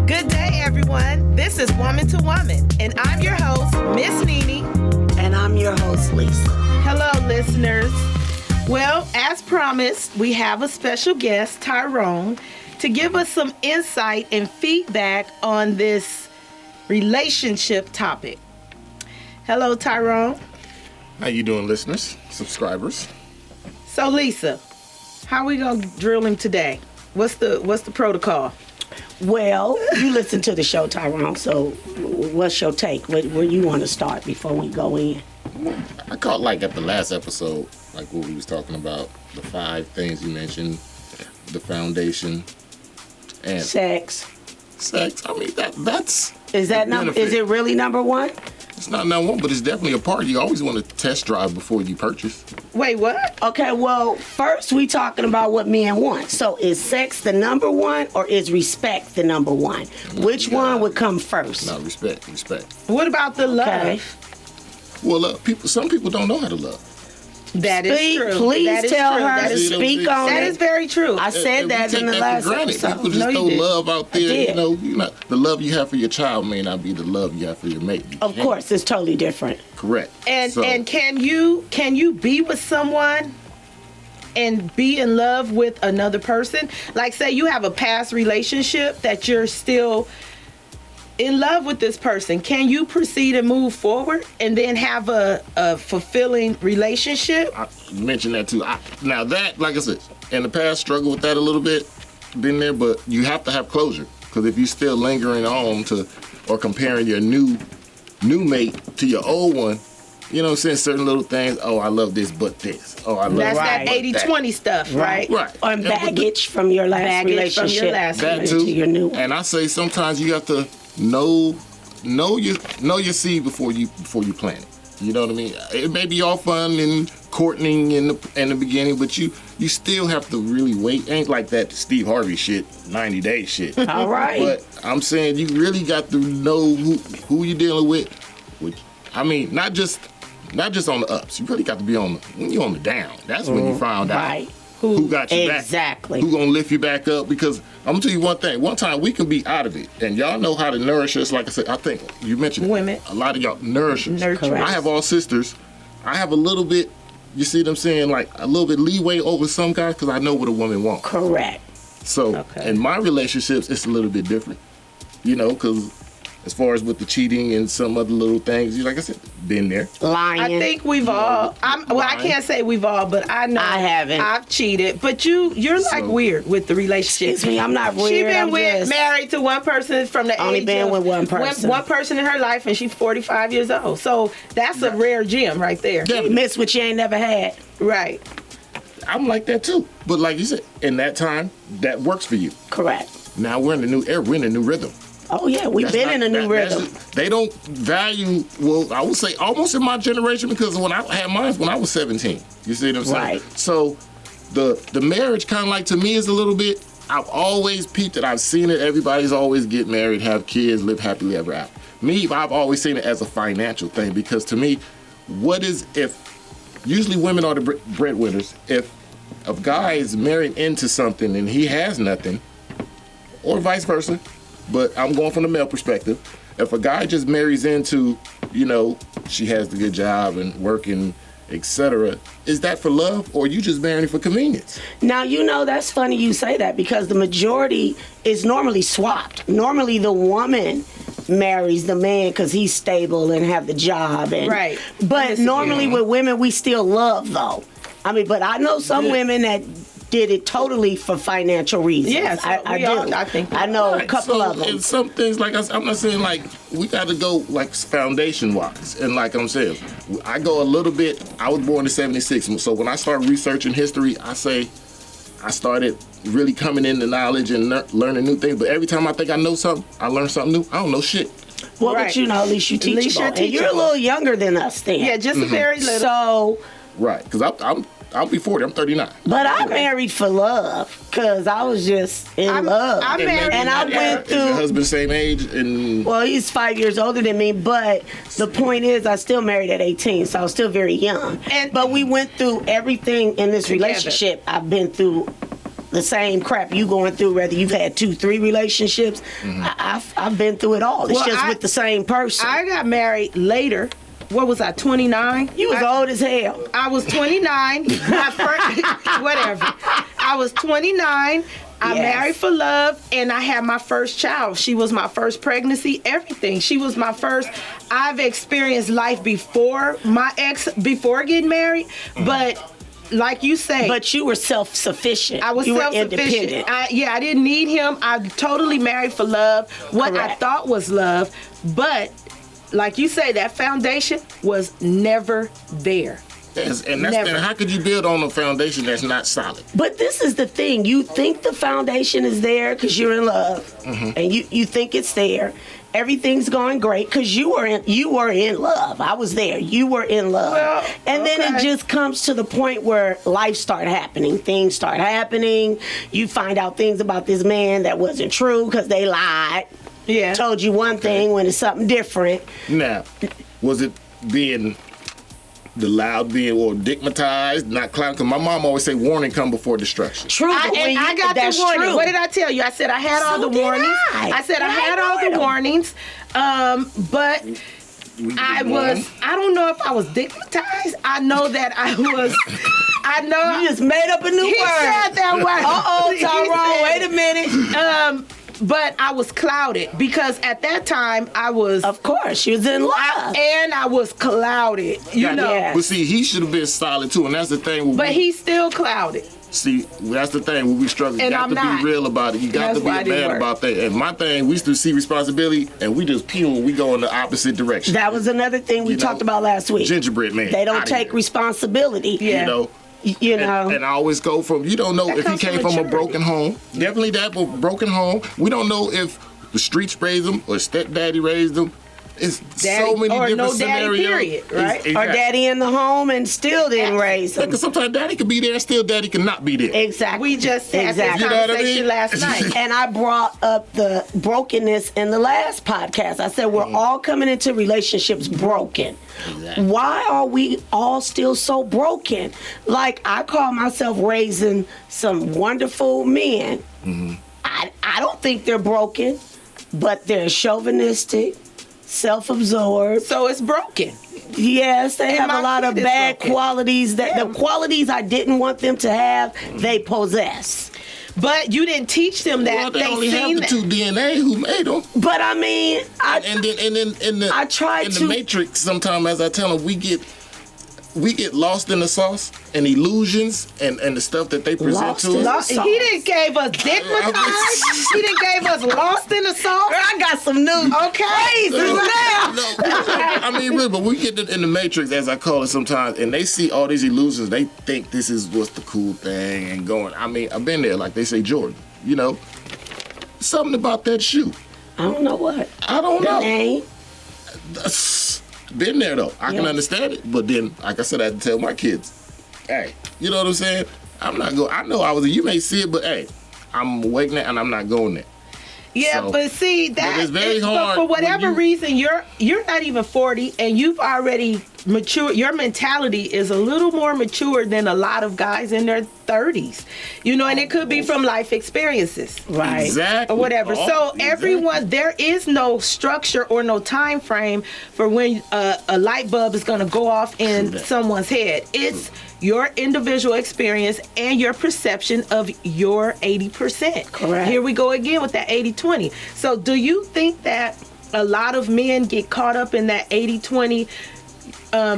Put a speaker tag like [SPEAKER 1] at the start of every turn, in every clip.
[SPEAKER 1] Good day, everyone. This is Woman to Woman, and I'm your host, Miss Nene.
[SPEAKER 2] And I'm your host, Lisa.
[SPEAKER 1] Hello, listeners. Well, as promised, we have a special guest, Tyrone, to give us some insight and feedback on this relationship topic. Hello, Tyrone.
[SPEAKER 3] How you doing, listeners, subscribers?
[SPEAKER 1] So, Lisa, how we gonna drill him today? What's the protocol?
[SPEAKER 2] Well, you listen to the show, Tyrone, so what's your take? Where you want to start before we go in?
[SPEAKER 3] I caught at the last episode, what we was talking about, the 5 things you mentioned, the foundation, and
[SPEAKER 2] Sex.
[SPEAKER 3] I mean, that's
[SPEAKER 2] Is that number? Is it really number one?
[SPEAKER 3] It's not number one, but it's definitely a part. You always want to test drive before you purchase.
[SPEAKER 1] Wait, what?
[SPEAKER 2] Okay, well, first we talking about what men want. So is sex the number one or is respect the number one? Which one would come first?
[SPEAKER 3] No, respect.
[SPEAKER 1] What about the love?
[SPEAKER 2] Okay.
[SPEAKER 3] Well, some people don't know how to love.
[SPEAKER 1] That is true.
[SPEAKER 2] Please
[SPEAKER 1] that is
[SPEAKER 2] tell
[SPEAKER 1] true.
[SPEAKER 2] her
[SPEAKER 1] That
[SPEAKER 2] to
[SPEAKER 1] is,
[SPEAKER 2] speak on
[SPEAKER 1] that
[SPEAKER 2] it.
[SPEAKER 1] is very true.
[SPEAKER 2] I said that in the last episode.
[SPEAKER 3] People just
[SPEAKER 1] No, you
[SPEAKER 3] throw
[SPEAKER 1] didn't.
[SPEAKER 3] love out
[SPEAKER 2] I
[SPEAKER 3] there.
[SPEAKER 2] did.
[SPEAKER 3] The love you have for your child may not be the love you have for your mate.
[SPEAKER 2] Of course, it's totally different.
[SPEAKER 3] Correct.
[SPEAKER 1] And can you be with someone and be in love with another person? Like, say you have a past relationship that you're still in love with this person. Can you proceed and move forward and then have a fulfilling relationship?
[SPEAKER 3] I mentioned that too. Now that, like I said, in the past, struggled with that a little bit. Been there, but you have to have closure. Because if you're still lingering on or comparing your new mate to your old one, you know what I'm saying? Certain little things. Oh, I love this, but this. Oh, I love
[SPEAKER 1] That's
[SPEAKER 3] that,
[SPEAKER 1] that 80-20 stuff, right?
[SPEAKER 3] Right.
[SPEAKER 2] Or baggage from your last relationship.
[SPEAKER 3] That too.
[SPEAKER 2] To your new one.
[SPEAKER 3] And I say sometimes you have to know your seed before you plant it. You know what I mean? It may be all fun and courting in the beginning, but you still have to really wait. Ain't like that Steve Harvey shit, 90-day shit.
[SPEAKER 2] All right.
[SPEAKER 3] But I'm saying you really got to know who you're dealing with. I mean, not just on the ups. You really got to be when you're on the down. That's when you find out who got you back.
[SPEAKER 2] Exactly.
[SPEAKER 3] Who gonna lift you back up? Because I'm gonna tell you one thing. One time we can be out of it, and y'all know how to nourish us. Like I said, I think you mentioned
[SPEAKER 1] women.
[SPEAKER 3] A lot of y'all nourish us.
[SPEAKER 1] Nurture.
[SPEAKER 3] I have all sisters. I have a little bit. You see what I'm saying? Like a little bit leeway over some guys because I know what a woman wants.
[SPEAKER 2] Correct.
[SPEAKER 3] So in my relationships, it's a little bit different. Because as far as with the cheating and some other little things, like I said, been there.
[SPEAKER 2] Lying.
[SPEAKER 1] I think we've all. I can't say we've all, but I know
[SPEAKER 2] I haven't.
[SPEAKER 1] I've cheated, but you're like weird with the relationship.
[SPEAKER 2] Excuse me, I'm not weird.
[SPEAKER 1] She been
[SPEAKER 2] I'm
[SPEAKER 1] married to one person from the
[SPEAKER 2] only
[SPEAKER 1] age
[SPEAKER 2] been
[SPEAKER 1] of
[SPEAKER 2] with one person.
[SPEAKER 1] One person in her life, and she's 45 years old. So that's a rare gem right there.
[SPEAKER 2] You miss what you ain't never had.
[SPEAKER 1] Right.
[SPEAKER 3] I'm like that too. But like you said, in that time, that works for you.
[SPEAKER 2] Correct.
[SPEAKER 3] Now we're in the new era. We're in a new rhythm.
[SPEAKER 2] Oh yeah, we've been in a new rhythm.
[SPEAKER 3] They don't value, well, I would say almost in my generation, because when I had mine when I was 17. You see what I'm saying?
[SPEAKER 2] Right.
[SPEAKER 3] So the marriage kind of to me is a little bit, I've always peeped it. I've seen it. Everybody's always get married, have kids, live happily ever after. Me, I've always seen it as a financial thing, because to me, usually women are the breadwinners. If a guy is married into something and he has nothing, or vice versa, but I'm going from the male perspective. If a guy just marries into, she has the good job and working, etc., is that for love, or you just marrying for convenience?
[SPEAKER 2] Now, that's funny you say that, because the majority is normally swapped. Normally the woman marries the man because he's stable and have the job.
[SPEAKER 1] Right.
[SPEAKER 2] But normally with women, we still love, though. I mean, but I know some women that did it totally for financial reasons.
[SPEAKER 1] Yes,
[SPEAKER 2] I do.
[SPEAKER 1] I think
[SPEAKER 2] I know a couple of them.
[SPEAKER 3] And some things, I'm not saying we got to go foundation wise, and like I'm saying, I go a little bit. I was born in '76, so when I started researching history, I started really coming into knowledge and learning new things. But every time I think I know something, I learn something new. I don't know shit.
[SPEAKER 2] Well, but at least you teachable. And you're a little younger than us then.
[SPEAKER 1] Yeah, just a very little.
[SPEAKER 2] So.
[SPEAKER 3] Right, because I'll be 40. I'm 39.
[SPEAKER 2] But I married for love, because I was just in love.
[SPEAKER 1] I'm married,
[SPEAKER 2] and I went through.
[SPEAKER 3] Is your husband the same age?
[SPEAKER 2] Well, he's 5 years older than me, but the point is, I still married at 18, so I was still very young. But we went through everything in this relationship I've been through the same crap you going through, whether you've had 2, 3 relationships. I've been through it all. It's
[SPEAKER 1] Well,
[SPEAKER 2] just with the same person.
[SPEAKER 1] I got married later. What was I, 29?
[SPEAKER 2] You was old as hell.
[SPEAKER 1] I was 29. My first, whatever. I was 29. I
[SPEAKER 2] Yes.
[SPEAKER 1] married for love, and I had my first child. She was my first pregnancy, everything. She was my first. I've experienced life before my ex, before getting married, but like you say,
[SPEAKER 2] But you were self-sufficient.
[SPEAKER 1] I was
[SPEAKER 2] you
[SPEAKER 1] self-sufficient.
[SPEAKER 2] were independent.
[SPEAKER 1] I didn't need him. I totally married for love, what I
[SPEAKER 2] Correct.
[SPEAKER 1] thought was love, but like you say, that foundation was never there.
[SPEAKER 3] Yes, and
[SPEAKER 1] Never.
[SPEAKER 3] and how could you build on a foundation that's not solid?
[SPEAKER 2] But this is the thing. You think the foundation is there because you're in love, and you think it's there. Everything's going great because you were in love. I was there. You were in love,
[SPEAKER 1] Well,
[SPEAKER 2] and then it
[SPEAKER 1] okay.
[SPEAKER 2] just comes to the point where life start happening. Things start happening. You find out things about this man that wasn't true because they lied.
[SPEAKER 1] Yeah.
[SPEAKER 2] Told you one thing when it's something different.
[SPEAKER 3] Now, was it being the loud being or stigmatized, not clown? Because my mom always say warning come before destruction.
[SPEAKER 2] True, but when
[SPEAKER 1] I
[SPEAKER 2] you-
[SPEAKER 1] got the
[SPEAKER 2] that's
[SPEAKER 1] warning.
[SPEAKER 2] true.
[SPEAKER 1] What did I tell you? I said I had all
[SPEAKER 2] So
[SPEAKER 1] the
[SPEAKER 2] did
[SPEAKER 1] warnings.
[SPEAKER 2] I.
[SPEAKER 1] said I
[SPEAKER 2] And I
[SPEAKER 1] had all the
[SPEAKER 2] ignored 'em.
[SPEAKER 1] warnings. But I
[SPEAKER 3] warned.
[SPEAKER 1] was, I don't know if I was stigmatized. I know that I was, I know.
[SPEAKER 2] You just made up a new
[SPEAKER 1] He
[SPEAKER 2] word.
[SPEAKER 1] said that word.
[SPEAKER 2] Uh-oh,
[SPEAKER 1] He
[SPEAKER 2] Tyrone,
[SPEAKER 1] said
[SPEAKER 2] wait a minute.
[SPEAKER 1] But I was clouded because at that time I was,
[SPEAKER 2] Of course, she was in love.
[SPEAKER 1] and I was clouded, you know.
[SPEAKER 2] Yeah.
[SPEAKER 3] But see, he should have been solid too, and that's the thing.
[SPEAKER 1] But he's still clouded.
[SPEAKER 3] See, that's the thing when we struggle. You
[SPEAKER 1] And
[SPEAKER 3] got
[SPEAKER 1] I'm
[SPEAKER 3] to
[SPEAKER 1] not.
[SPEAKER 3] be real about it. You got
[SPEAKER 1] That's
[SPEAKER 3] to
[SPEAKER 1] why
[SPEAKER 3] be
[SPEAKER 1] it
[SPEAKER 3] a
[SPEAKER 1] didn't
[SPEAKER 3] man
[SPEAKER 1] work.
[SPEAKER 3] about that. And my thing, we used to see responsibility, and we just peel. We go in the opposite direction.
[SPEAKER 2] That was another thing we
[SPEAKER 3] You know,
[SPEAKER 2] talked about last week.
[SPEAKER 3] Gingerbread man.
[SPEAKER 2] They don't
[SPEAKER 3] outta
[SPEAKER 2] take
[SPEAKER 3] here.
[SPEAKER 2] responsibility.
[SPEAKER 1] Yeah.
[SPEAKER 3] You know.
[SPEAKER 2] You know.
[SPEAKER 3] And I always go from, you don't know
[SPEAKER 1] That
[SPEAKER 3] if he
[SPEAKER 1] comes from
[SPEAKER 3] came from a
[SPEAKER 1] maturity.
[SPEAKER 3] broken home. Definitely that, but broken home. We don't know if the streets raised him or stepdaddy raised him. It's
[SPEAKER 1] Daddy-
[SPEAKER 3] so many
[SPEAKER 1] or
[SPEAKER 3] different
[SPEAKER 1] no daddy,
[SPEAKER 3] scenarios.
[SPEAKER 1] period, right?
[SPEAKER 2] or daddy in the home and still didn't raise him.
[SPEAKER 3] Because sometimes daddy could be there and still daddy could not be there.
[SPEAKER 2] Exactly.
[SPEAKER 1] We just had
[SPEAKER 2] Exactly.
[SPEAKER 1] this
[SPEAKER 3] You know what I
[SPEAKER 1] conversation
[SPEAKER 3] mean?
[SPEAKER 1] last night.
[SPEAKER 2] And I brought up the brokenness in the last podcast. I said we're all coming into relationships broken.
[SPEAKER 3] Exactly.
[SPEAKER 2] Why are we all still so broken? Like, I call myself raising some wonderful men. I don't think they're broken, but they're chauvinistic, self-absorbed.
[SPEAKER 1] So it's broken.
[SPEAKER 2] Yes, they
[SPEAKER 1] And
[SPEAKER 2] have
[SPEAKER 1] my
[SPEAKER 2] a lot of
[SPEAKER 1] kid is
[SPEAKER 2] bad
[SPEAKER 1] broken.
[SPEAKER 2] qualities that
[SPEAKER 1] Yeah.
[SPEAKER 2] the qualities I didn't want them to have, they possess.
[SPEAKER 1] But you didn't teach them that.
[SPEAKER 3] Well, they only have
[SPEAKER 1] seen
[SPEAKER 3] the
[SPEAKER 1] that.
[SPEAKER 3] two DNA who made them.
[SPEAKER 2] But I mean,
[SPEAKER 3] And then in the
[SPEAKER 2] I try
[SPEAKER 3] in
[SPEAKER 2] to-
[SPEAKER 3] the matrix, sometimes as I tell them, we get lost in the sauce and illusions and the stuff that they present
[SPEAKER 2] Lost
[SPEAKER 3] to
[SPEAKER 2] in the
[SPEAKER 3] us.
[SPEAKER 2] sauce.
[SPEAKER 1] He didn't gave us stigmatized. He didn't gave us lost in the sauce.
[SPEAKER 2] I got some news.
[SPEAKER 1] Okay.
[SPEAKER 3] No, I mean, really, but we get in the matrix, as I call it sometimes, and they see all these illusions. They think this is what's the cool thing and going. I mean, I've been there, like they say, Jordan. You know, something about that shoe.
[SPEAKER 2] I don't know what.
[SPEAKER 3] I don't
[SPEAKER 2] The
[SPEAKER 3] know.
[SPEAKER 2] name.
[SPEAKER 3] Been there though. I can
[SPEAKER 2] Yeah.
[SPEAKER 3] understand it, but then, like I said, I had to tell my kids, hey, you know what I'm saying? I'm not going. I know I was. You may see it, but hey, I'm awake now and I'm not going there.
[SPEAKER 1] Yeah,
[SPEAKER 3] So-
[SPEAKER 1] but see that.
[SPEAKER 3] it's very
[SPEAKER 1] but
[SPEAKER 3] hard
[SPEAKER 1] for
[SPEAKER 3] when
[SPEAKER 1] whatever
[SPEAKER 3] you-
[SPEAKER 1] reason, you're not even 40, and you've already matured. Your mentality is a little more mature than a lot of guys in their 30s. You know, and it could be from life experiences.
[SPEAKER 2] Right.
[SPEAKER 3] Exactly.
[SPEAKER 1] Or whatever.
[SPEAKER 3] Oh,
[SPEAKER 1] So
[SPEAKER 3] exactly.
[SPEAKER 1] everyone, there is no structure or no time frame for when a light bulb is going to go off in
[SPEAKER 3] True that.
[SPEAKER 1] someone's head. It's your individual experience and your perception of your 80%.
[SPEAKER 2] Correct.
[SPEAKER 1] Here we go again with that 80-20. So do you think that a lot of men get caught up in that 80-20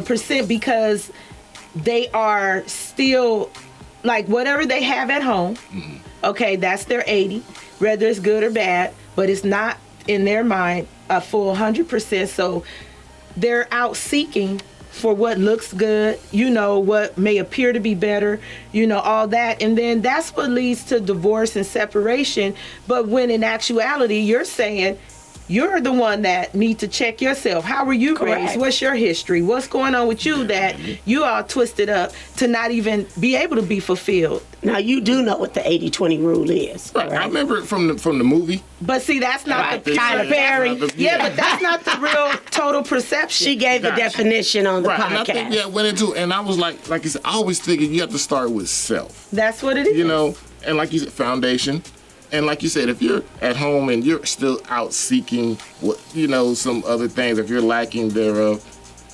[SPEAKER 1] percent because they are still like whatever they have at home? Okay, that's their 80, whether it's good or bad, but it's not in their mind a full 100%. So they're out seeking for what looks good, you know, what may appear to be better, you know, all that. And then that's what leads to divorce and separation. But when in actuality, you're saying you're the one that need to check yourself. How were you
[SPEAKER 2] Correct.
[SPEAKER 1] raised? What's your history? What's going on with you that you all twisted up to not even be able to be fulfilled?
[SPEAKER 2] Now you do know what the 80-20 rule is.
[SPEAKER 3] Right. I
[SPEAKER 2] Right.
[SPEAKER 3] remember it from the movie.
[SPEAKER 1] But see, that's not
[SPEAKER 2] Right.
[SPEAKER 1] the
[SPEAKER 2] Tyler Perry.
[SPEAKER 1] Yeah, but that's not the real total perception.
[SPEAKER 2] She gave the
[SPEAKER 3] Gotcha.
[SPEAKER 2] definition on the
[SPEAKER 3] Right. And I
[SPEAKER 2] podcast.
[SPEAKER 3] think went into, and I was like you said, I always figured you have to start with self.
[SPEAKER 1] That's what it is.
[SPEAKER 3] You know, And like you said, foundation. And like you said, if you're at home and you're still out seeking what some other things, if you're lacking thereof,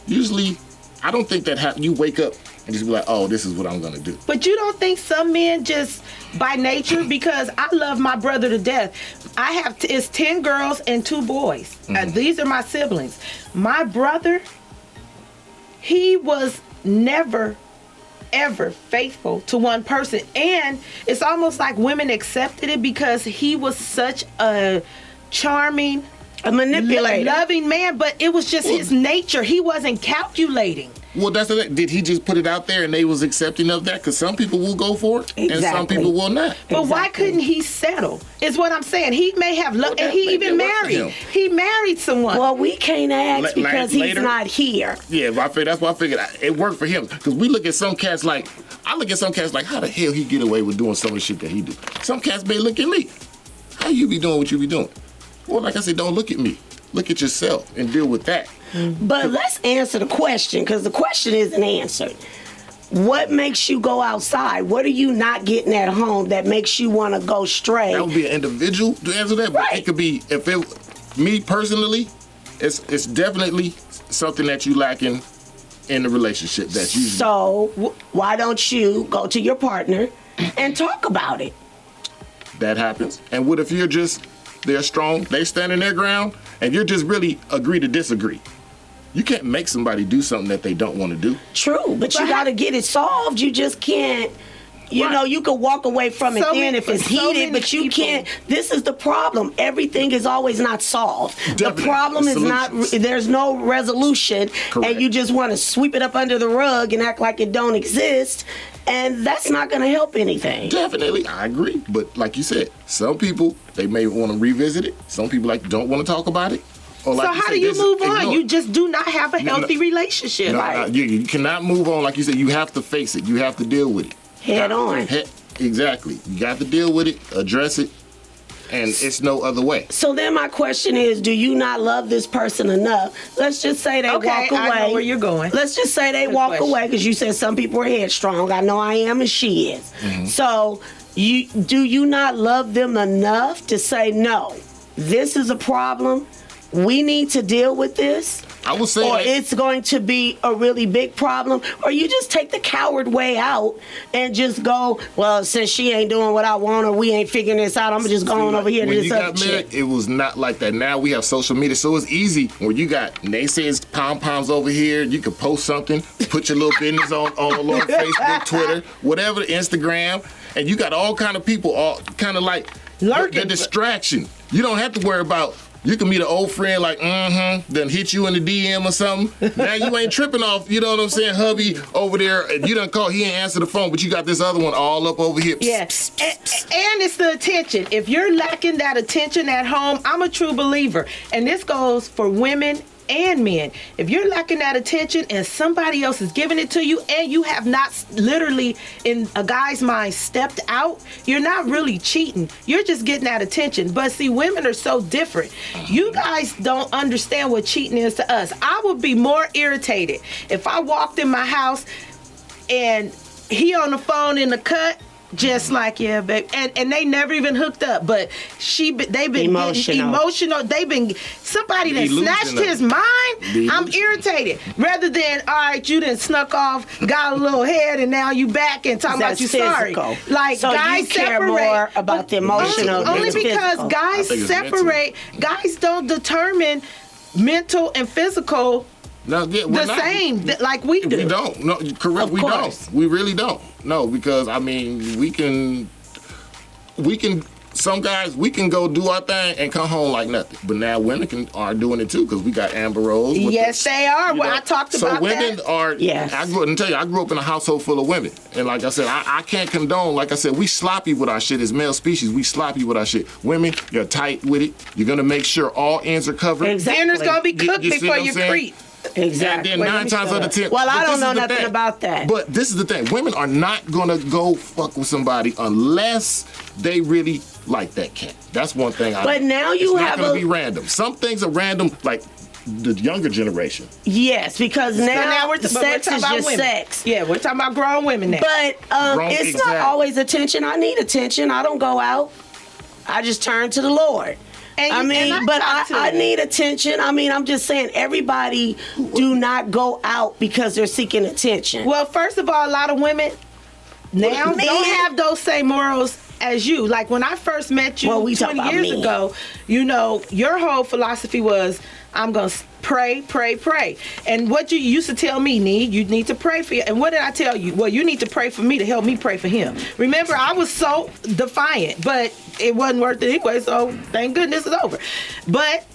[SPEAKER 3] usually I don't think that you wake up and just be like, oh, this is what I'm gonna do.
[SPEAKER 1] But you don't think some men just by nature, because I love my brother to death. I have it's 10 girls and 2 boys. These are my siblings. My brother, he was never ever faithful to one person, and it's almost like women accepted it because he was such a charming,
[SPEAKER 2] a manipulator,
[SPEAKER 1] loving man, but it was just his nature. He wasn't calculating.
[SPEAKER 3] Well, that's the thing. Did he just put it out there and they was accepting of that? Because some people will go for it and some people will not.
[SPEAKER 1] But why couldn't he settle? Is what I'm saying. He may have loved, and he even married. He married someone.
[SPEAKER 2] Well, we can't ask because he's not here.
[SPEAKER 3] Yeah, that's why I figured it worked for him. Because we look at some cats like, how the hell he get away with doing some of the shit that he do? Some cats may look at me. How you be doing what you be doing? Well, like I said, don't look at me. Look at yourself and deal with that.
[SPEAKER 2] But let's answer the question, because the question isn't answered. What makes you go outside? What are you not getting at home that makes you want to go stray?
[SPEAKER 3] That would be an individual to answer that. But it could be, me personally, it's definitely something that you lacking in the relationship that you.
[SPEAKER 2] So why don't you go to your partner and talk about it?
[SPEAKER 3] That happens. And what if they're strong, they stand in their ground, and you're just really agree to disagree? You can't make somebody do something that they don't want to do.
[SPEAKER 2] True, but you got to get it solved. You just can't, you can walk away from it then if it's heated, but you can't. This is the problem. Everything is always not solved.
[SPEAKER 3] Definitely.
[SPEAKER 2] The problem is not, there's no resolution.
[SPEAKER 3] Correct.
[SPEAKER 2] And you just want to sweep it up under the rug and act like it don't exist. And that's not going to help anything.
[SPEAKER 3] Definitely, I agree. But like you said, some people, they may want to revisit it. Some people don't want to talk about it. Or
[SPEAKER 1] so how do you move on? You just do not have a healthy relationship.
[SPEAKER 3] No, you cannot move on. Like you said, you have to face it. You have to deal with it.
[SPEAKER 2] Head on.
[SPEAKER 3] Exactly. You got to deal with it, address it, and it's no other way.
[SPEAKER 2] So then my question is, do you not love this person enough? Let's just say they walk away.
[SPEAKER 1] I know where you're going.
[SPEAKER 2] Let's just say they walk away, because you said some people are headstrong. I know I am, and she is. Mm-hmm. So do you not love them enough to say, no, this is a problem, we need to deal with this?
[SPEAKER 3] I would say,
[SPEAKER 2] or it's going to be a really big problem, or you just take the coward way out and just go, well, since she ain't doing what I want, or we ain't figuring this out, I'm just going over here to this other chick.
[SPEAKER 3] It was not like that. Now we have social media, so it's easy when you got naysayers, pom-poms over here. You can post something, put your little business on Facebook, Twitter, whatever, Instagram, and you got all kind of people, all kind of like lurking. The distraction. You don't have to worry about. You can meet an old friend like, then hit you in the DM or something. Now you ain't tripping off, you know what I'm saying, hubby over there. And you done call, he ain't answer the phone, but you got this other one all up over here.
[SPEAKER 1] Yes. And it's the attention. If you're lacking that attention at home, I'm a true believer. And this goes for women and men. If you're lacking that attention and somebody else is giving it to you, and you have not literally, in a guy's mind, stepped out, you're not really cheating. You're just getting that attention. But see, women are so different. You guys don't understand what cheating is to us. I would be more irritated if I walked in my house and he on the phone in the cut, just like, yeah, babe. And they never even hooked up, but they've been emotional. They've been, somebody that snatched his mind. I'm irritated. Rather than, all right, you done snuck off, got a little head, and now you back and talking about you sorry. Like,
[SPEAKER 2] so
[SPEAKER 1] guys
[SPEAKER 2] you care
[SPEAKER 1] separate
[SPEAKER 2] more about the emotional.
[SPEAKER 1] Only because guys separate. Guys don't determine mental and physical same like we do.
[SPEAKER 3] We don't. No, correct. We don't. We really don't. No, because I mean, we can. Some guys, we can go do our thing and come home like nothing. But now women are doing it too, because we got Amber Rose.
[SPEAKER 1] Yes, they are. Well, I talked about that.
[SPEAKER 3] So women are.
[SPEAKER 2] Yes.
[SPEAKER 3] I grew up in a household full of women, and like I said, I can't condone. Like I said, we sloppy with our shit as male species. We sloppy with our shit. Women, you're tight with it. You're gonna make sure all ends are covered.
[SPEAKER 2] Exactly.
[SPEAKER 1] Dinner's gonna be cooked before you creep.
[SPEAKER 2] Exactly.
[SPEAKER 3] And then 9 times out of 10.
[SPEAKER 2] Well, I don't know nothing about that.
[SPEAKER 3] But this is the thing. Women are not going to go fuck with somebody unless they really like that cat. That's one thing I know.
[SPEAKER 2] But now you
[SPEAKER 3] it's
[SPEAKER 2] have
[SPEAKER 3] not going to be random. Some things are random, like the younger generation.
[SPEAKER 2] Yes, because now
[SPEAKER 1] we're
[SPEAKER 2] sex
[SPEAKER 1] talking
[SPEAKER 2] is
[SPEAKER 1] about
[SPEAKER 2] just
[SPEAKER 1] women.
[SPEAKER 2] sex.
[SPEAKER 1] Yeah, we're talking about grown women now.
[SPEAKER 2] But it's not
[SPEAKER 3] exactly.
[SPEAKER 2] always attention. I need attention. I don't go out. I just turn to the Lord.
[SPEAKER 1] And
[SPEAKER 2] I
[SPEAKER 1] you-
[SPEAKER 2] mean,
[SPEAKER 1] and
[SPEAKER 2] but
[SPEAKER 1] talk to
[SPEAKER 2] I
[SPEAKER 1] you.
[SPEAKER 2] need attention. I mean, I'm just saying, everybody do not go out because they're seeking attention.
[SPEAKER 1] Well, first of all, a lot of women now
[SPEAKER 2] Me?
[SPEAKER 1] don't have those same morals as you. Like when I first met you
[SPEAKER 2] Well, we talk
[SPEAKER 1] 20
[SPEAKER 2] about
[SPEAKER 1] years
[SPEAKER 2] me.
[SPEAKER 1] ago, your whole philosophy was, I'm going to pray, pray, pray. And what you used to tell me, you need to pray for you. And what did I tell you? Well, you need to pray for me to help me pray for him. Remember, I was so defiant, but it wasn't worth it anyway, so thank goodness it's over. But,